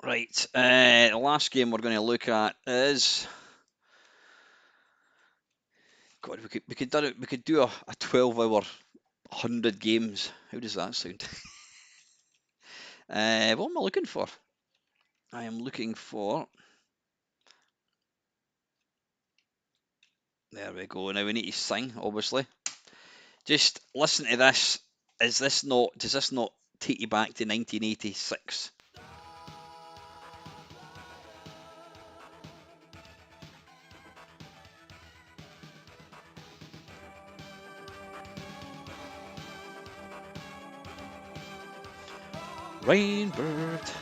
Right, the last game we're going to look at is, God, we could do a 12-hour 100 games. How does that sound? What am I looking for? I am looking for. There we go. Now we need to sing, obviously. Just listen to this. Does this not take you back to 1986? Rainbird.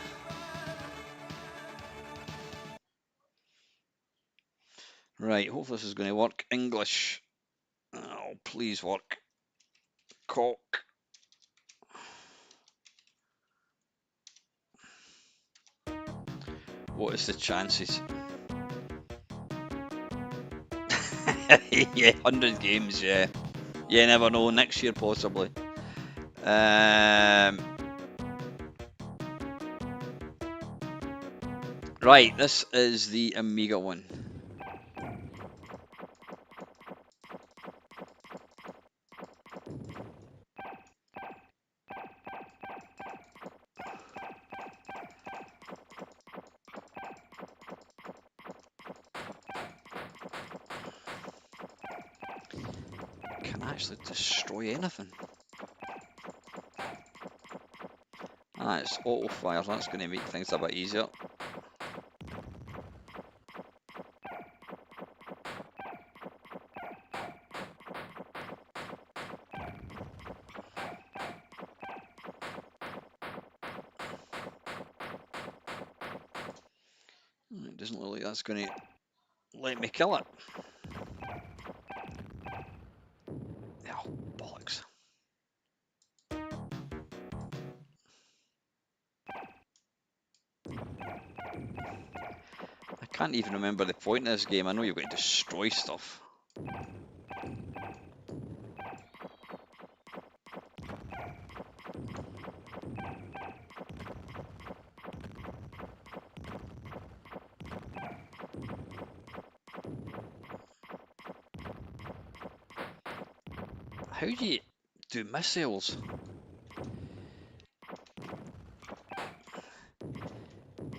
Right, hopefully this is going to work. English. Oh, please work. Cock. What is the chances? Yeah, 100 games, yeah. You never know, next year possibly. Right, this is the Amiga one. Can actually destroy anything. Ah, it's auto fire, that's going to make things a bit easier. doesn't look like that's going to let me kill it. Oh, bollocks. I can't even remember the point of this game. I know you've got to destroy stuff. How do you do missiles?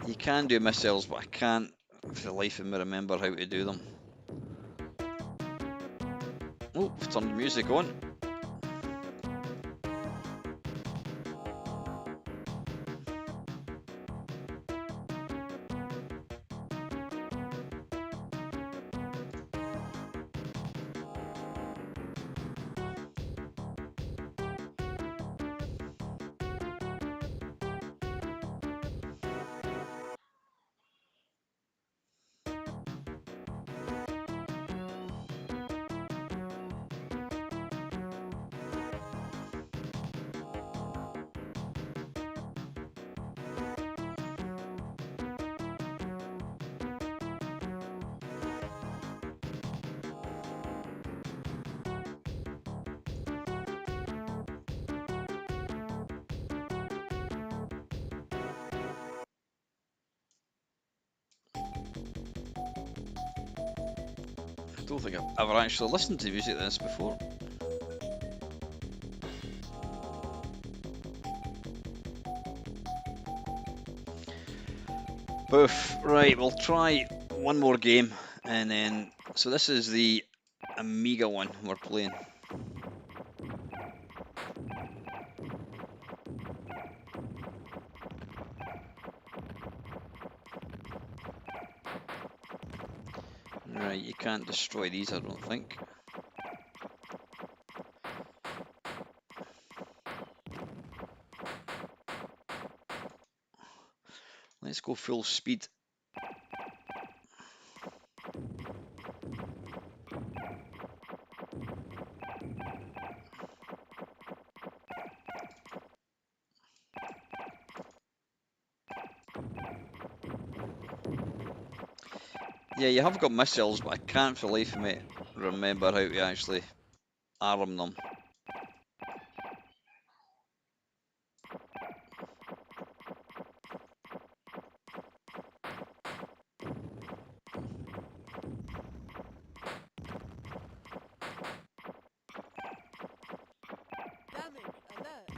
You can do missiles, but I can't for the life of me remember how to do them. Oh, I've turned the music on. I don't think I've ever actually listened to music like this before. Boof. Right, we'll try one more game, and then so this is the Amiga one we're playing. Right, you can't destroy these, I don't think. Let's go full speed. Yeah, you have got missiles, but I can't for the life of me remember how to actually arm them. Damage alert.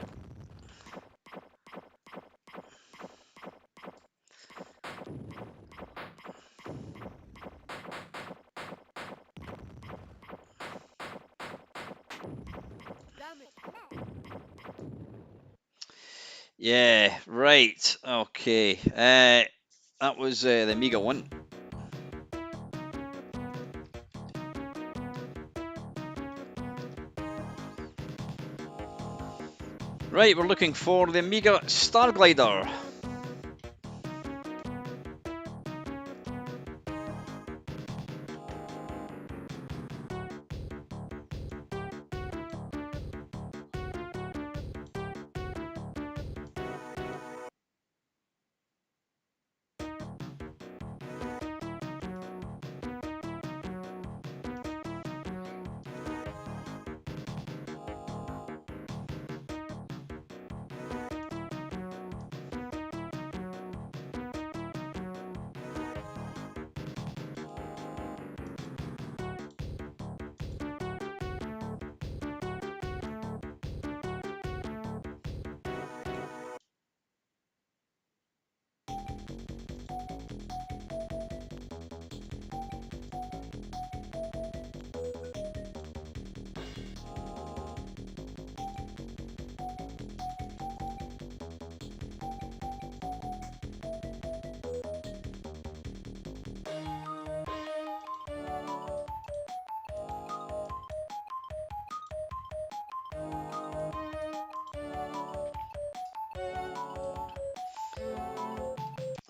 Damage. Yeah, right. Okay. That was the Amiga one. Right, we're looking for the Amiga Starglider.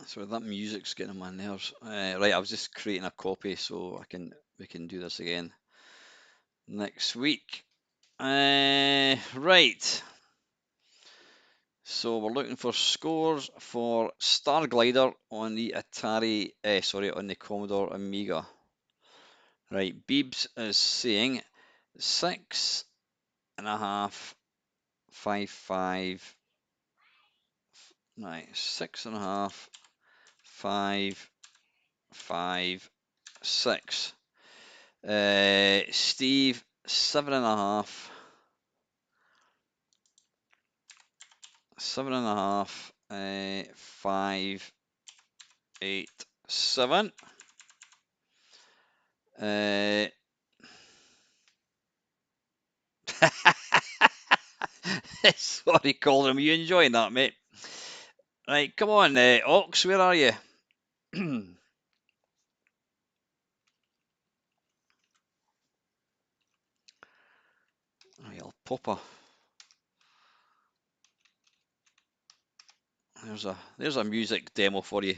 So that music's getting on my nerves. Right, I was just creating a copy so we can do this again next week. Right. So we're looking for scores for Star Glider on the on the Commodore Amiga. Right, Beebs is saying 6.555. Right, 6.5, 5, 5, 6. Steve, 7.5, 7.5, 5, 8, 7. Sorry, Colin, are you enjoying that, mate? Right, come on, Ox, where are you? Right, I'll pop there's a music demo for you.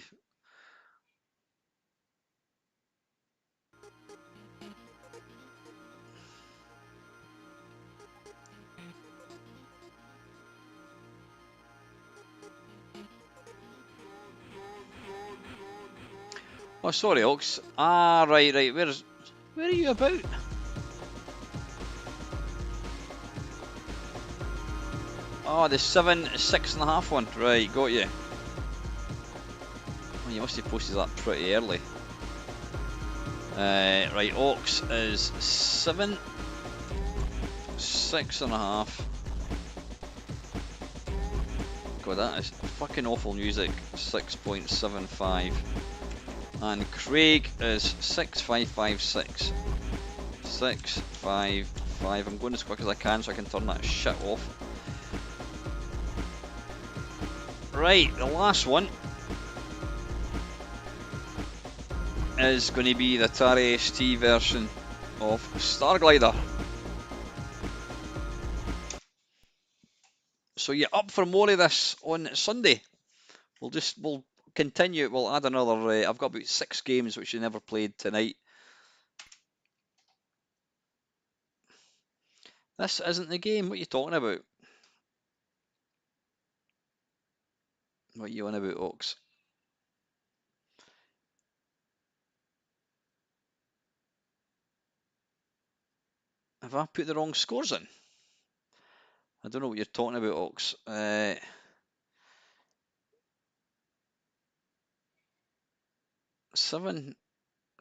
Oh, sorry, Ox. Ah, right. Where are you about? Oh, the 6.5 one. Right, got you. Oh, you must have posted that pretty early. Right, Ox is 7, 6.5. God, that is fucking awful music. 6.75. And Craig is 6.556. 6.555. I'm going as quick as I can so I can turn that shit off. Right, the last one is going to be the Atari ST version of Star Glider. So you're up for more of this on Sunday. We'll continue. We'll add another. I've got about 6 games which you never played tonight. This isn't the game. What are you talking about? What are you on about, Ox? Have I put the wrong scores in? I don't know what you're talking about, Ox. 7,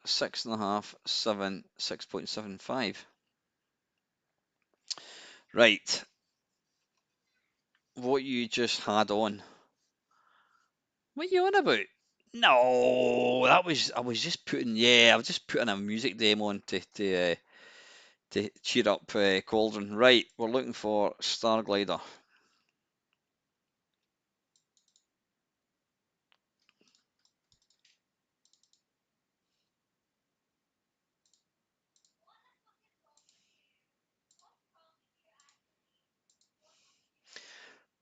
6.5, 7, 6.75. Right. What you just had on. What are you on about? No, I was just putting I was just putting a music demo on to cheer up Cauldron. Right, we're looking for Star Glider.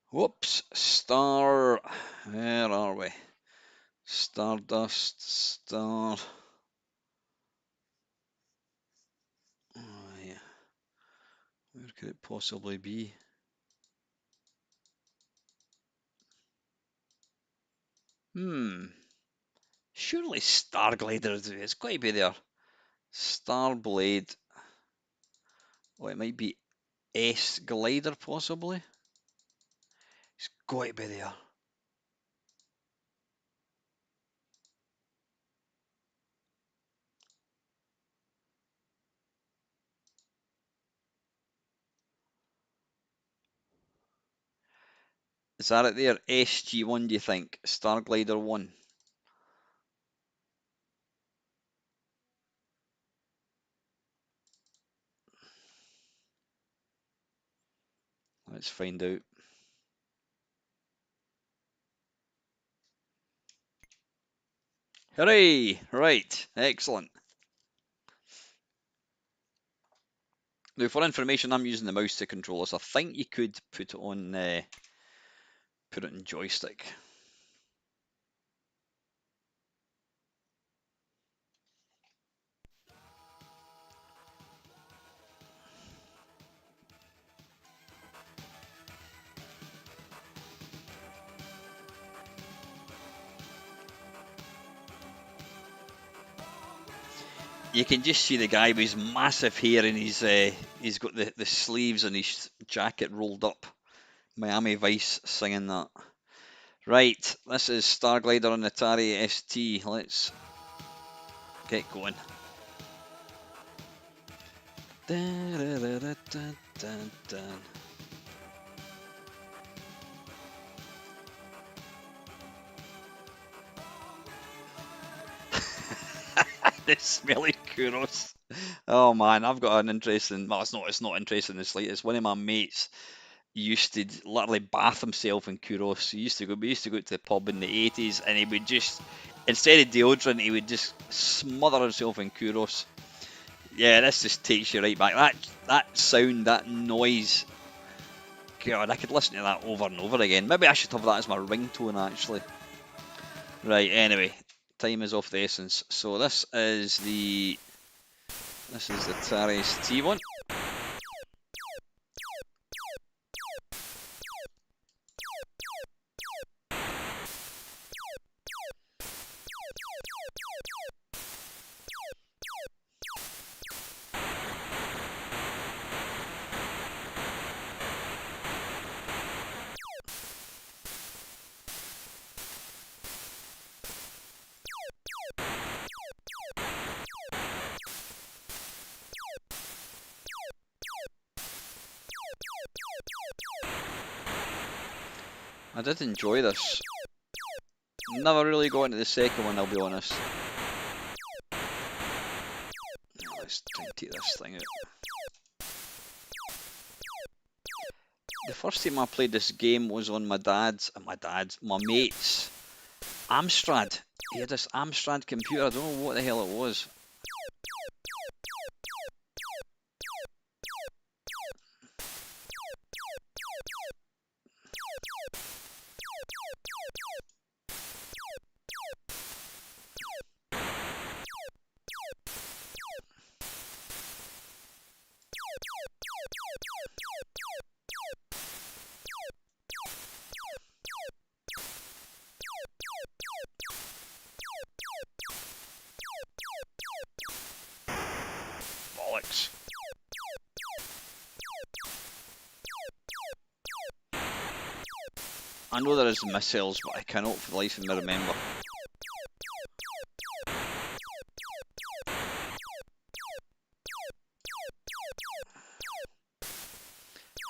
Whoops, where are we? Stardust, Star. Oh, yeah. Where could it possibly be? Surely Star Glider, it's got to be there. Starblade. Oh, it might be S Glider, possibly. It's got to be there. Is that it there? SG1, do you think? Star Glider 1. Let's find out. Hooray! Right, excellent. Now, for information, I'm using the mouse to control this. I think you could put it on, put it in joystick. You can just see the guy with his massive hair and he's got the sleeves on his jacket rolled up. Miami Vice singing that. Right, this is Starglider on Atari ST. Let's get going. Dun, dun, dun, dun, dun, dun, dun. The smelly kuros. Oh man, I've got an interesting. Well, it's not interesting in the slightest. One of my mates used to literally bath himself in kuros. We used to go to the pub in the 80s, and he would just, instead of deodorant, he would just smother himself in kuros. Yeah, this just takes you right back. That sound, that noise. God, I could listen to that over and over again. Maybe I should have that as my ringtone, actually. Right, anyway, time is of the essence. So this is the Atari ST one. I did enjoy this. Never really got into the second one, I'll be honest. Let's try and take this thing out. The first time I played this game was on my mate's Amstrad. He had this Amstrad computer, I don't know what the hell it was. Bollocks. I know there is missiles, but I cannot for the life of me remember.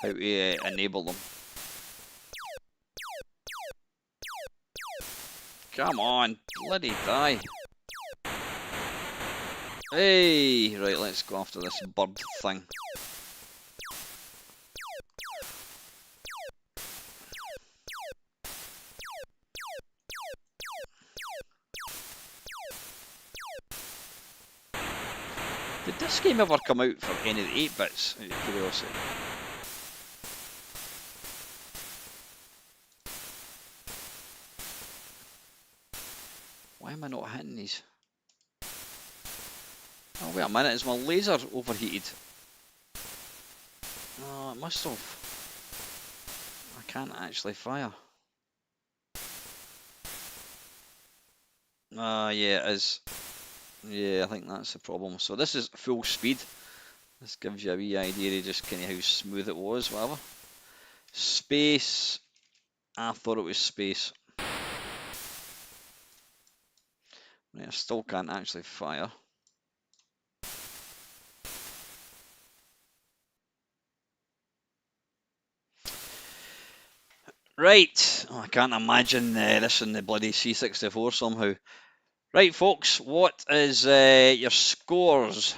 How to enable them. Come on, bloody die. Hey, right, let's go after this bird thing. Did this game ever come out for any of the 8-bits, out of curiosity? Why am I not hitting these? Oh, wait a minute, is my laser overheated? Oh, it must have. I can't actually fire. Ah, yeah, it is. Yeah, I think that's the problem. So this is full speed. This gives you a wee idea of just kind of how smooth it was, whatever. Space. I thought it was space. Right, I still can't actually fire. Right. Oh, I can't imagine this in the bloody C64 somehow. Right, folks, what is your scores?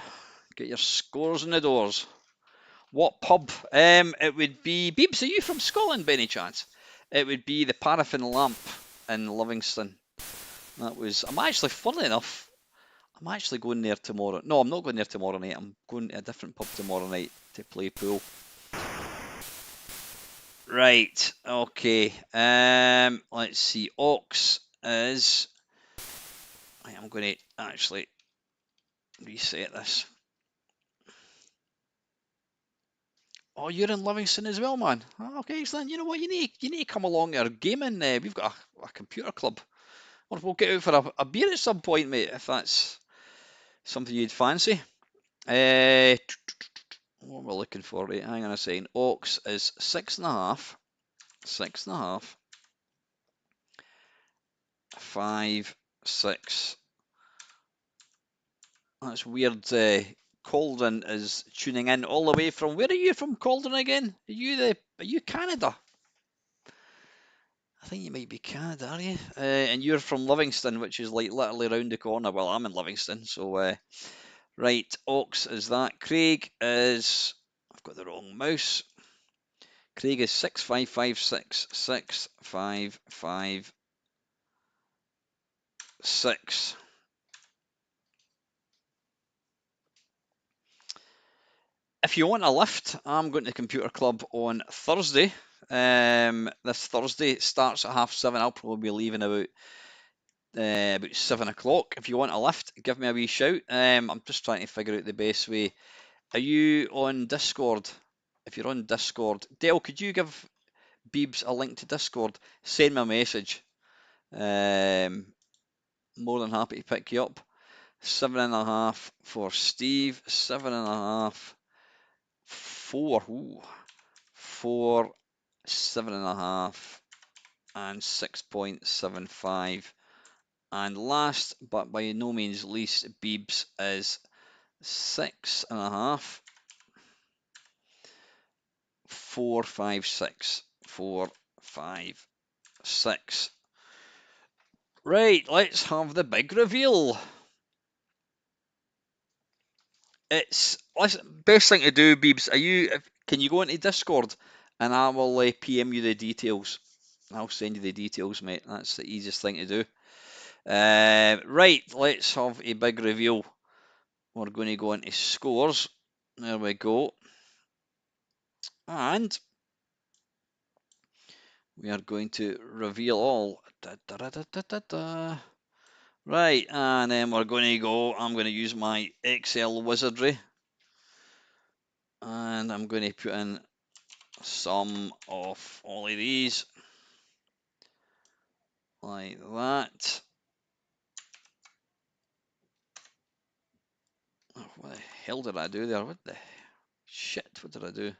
Get your scores in the doors. What pub? It would be... Beeps, are you from Scotland by any chance? It would be the Paraffin Lamp in Livingston. That was... I'm actually, funnily enough, I'm actually going there tomorrow. No, I'm not going there tomorrow night. I'm going to a different pub tomorrow night to play pool. Right, okay. Let's see. Ox is... I'm going to actually reset this. Oh, you're in Livingston as well, man. Oh, okay, excellent. You know what? You need to come along to our gaming. We've got a computer club. Or we'll get out for a beer at some point, mate. If that's Something you'd fancy? What am I looking for? Right, hang on a second. Ox is 6.5. 6.5. 5, 6. That's weird. Calden is tuning in all the way from. Where are you from, Calden again? Are you Canada? I think you might be Canada, are you? And you're from Livingston, which is like literally round the corner. Well, I'm in Livingston, so right. Ox is that. Craig is. I've got the wrong mouse. Craig is 6556. 6556. If you want a lift, I'm going to the computer club on Thursday. This Thursday it starts at 7:30. I'll probably be leaving about 7 o'clock. If you want a lift, give me a wee shout. I'm just trying to figure out the best way. Are you on Discord? If you're on Discord, Dale, could you give Beebs a link to Discord? Send me a message. More than happy to pick you up. 7.5 for Steve. 7.5 4. Ooh. 4, 7.5, and 6.75. And last but by no means least, Beebs is 6.5, 4, 5, 6. 4, 5, 6. Right, let's have the big reveal. It's best thing to do, Beebs. Can you go into Discord and I will PM you the details. I'll send you the details, mate. That's the easiest thing to do. Right, let's have a big reveal. We're going to go into scores. There we go. And we are going to reveal all. Da, da, da, da, da, da, da. Right, and then we're going to go. I'm going to use my Excel wizardry. And I'm going to put in some of all of these. Like that. Oh, what the hell did I do there? What the shit? What did I do?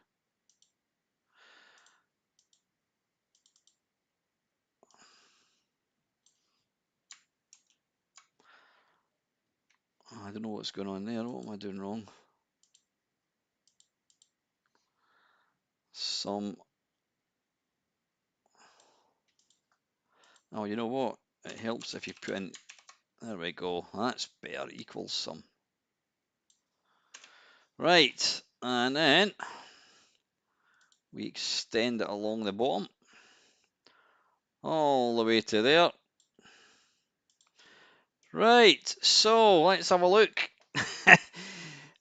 Oh, I don't know what's going on there. What am I doing wrong? Some. Oh, you know what? It helps if you put in. There we go. That's better. Equals some. Right, and then we extend it along the bottom, all the way to there. Right, so let's have a look.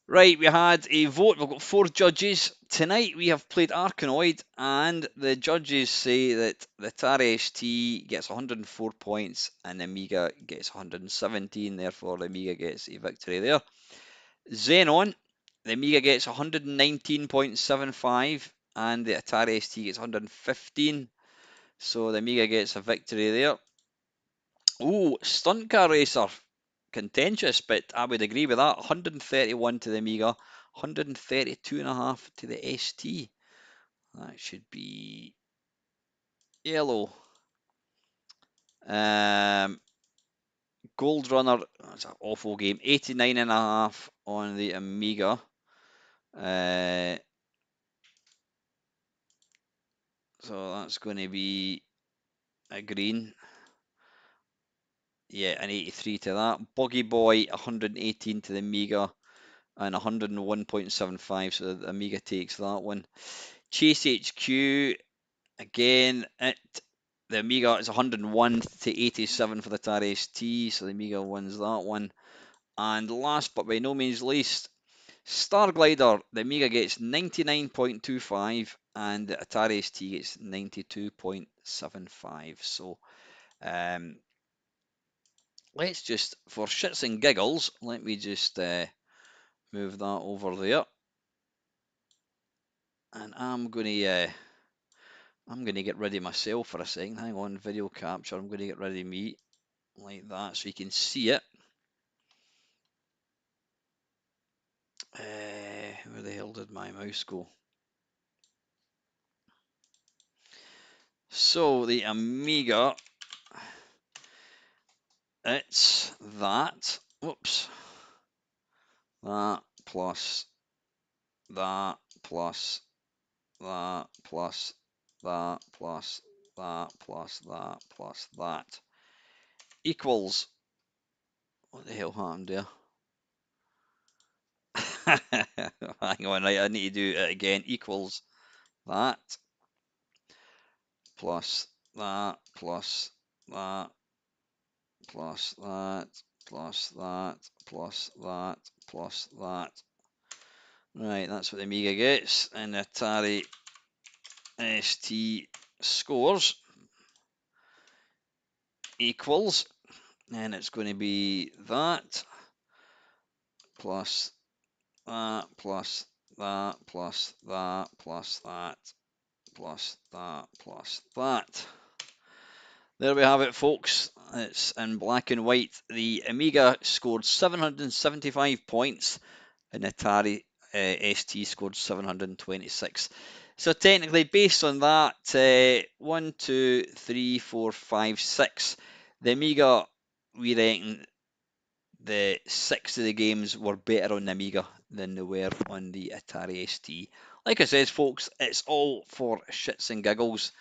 Right, we had a vote. We've got 4 judges. Tonight we have played Arkanoid, and the judges say that the Atari ST gets 104 points and the Amiga gets 117. Therefore, the Amiga gets a victory there. Zenon, the Amiga gets 119.75 and the Atari ST gets 115. So the Amiga gets a victory there. Ooh, Stunt Car Racer. Contentious, but I would agree with that. 131 to the Amiga, 132.5 to the ST. That should be yellow. Gold Runner, that's an awful game. 89.5 on the Amiga. So that's going to be a green. Yeah, an 83 to that. Buggy Boy, 118 to the Amiga and 101.75, so the Amiga takes that one. Chase HQ, again, the Amiga is 101 to 87 for the Atari ST, so the Amiga wins that one. And last but by no means least, Star Glider, the Amiga gets 99.25 and the Atari ST gets 92.75. So let's just, for shits and giggles, let me just move that over there. And I'm gonna get rid of myself for a second. Hang on, video capture. I'm gonna get rid of me like that so you can see it. Where the hell did my mouse go? So the Amiga, it's that. Whoops. That plus that plus that plus that plus that plus that plus that equals. What the hell happened there? Hang on, right, I need to do it again. Equals that plus that plus that plus that plus that plus that plus that. Right, that's what the Amiga gets, and the Atari ST scores equals, and it's going to be that plus that plus that plus that plus that plus that plus that. There we have it, folks. It's in black and white. The Amiga scored 775 points, and Atari ST scored 726. So technically, based on that, 1, 2, 3, 4, 5, 6, the Amiga, we reckon the 6 of the games were better on the Amiga than they were on the Atari ST. Like I says, folks, it's all for shits and giggles.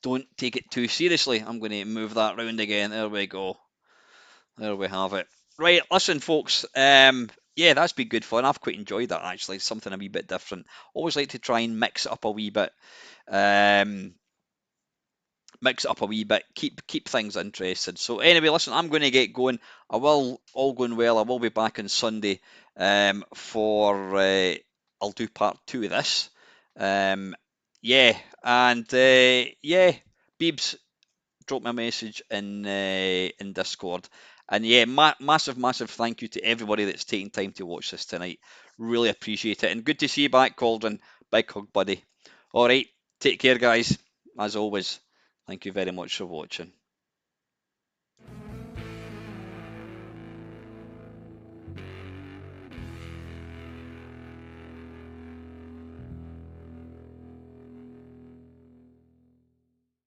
Don't take it too seriously. I'm going to move that round again. There we go. There we have it. Right, listen, folks. Yeah, that's been good fun. I've quite enjoyed that actually. Something a wee bit different. Always like to try and mix it up a wee bit. Mix it up a wee bit. Keep things interesting. So anyway, listen, I'm going to get going. I will, all going well, I will be back on Sunday for I'll do part 2 of this. Yeah, and yeah, Beebs, drop me a message in Discord. And yeah, massive thank you to everybody that's taking time to watch this tonight. Really appreciate it. And good to see you back, Cauldron. Big hug, buddy. All right, take care, guys. As always, thank you very much for watching.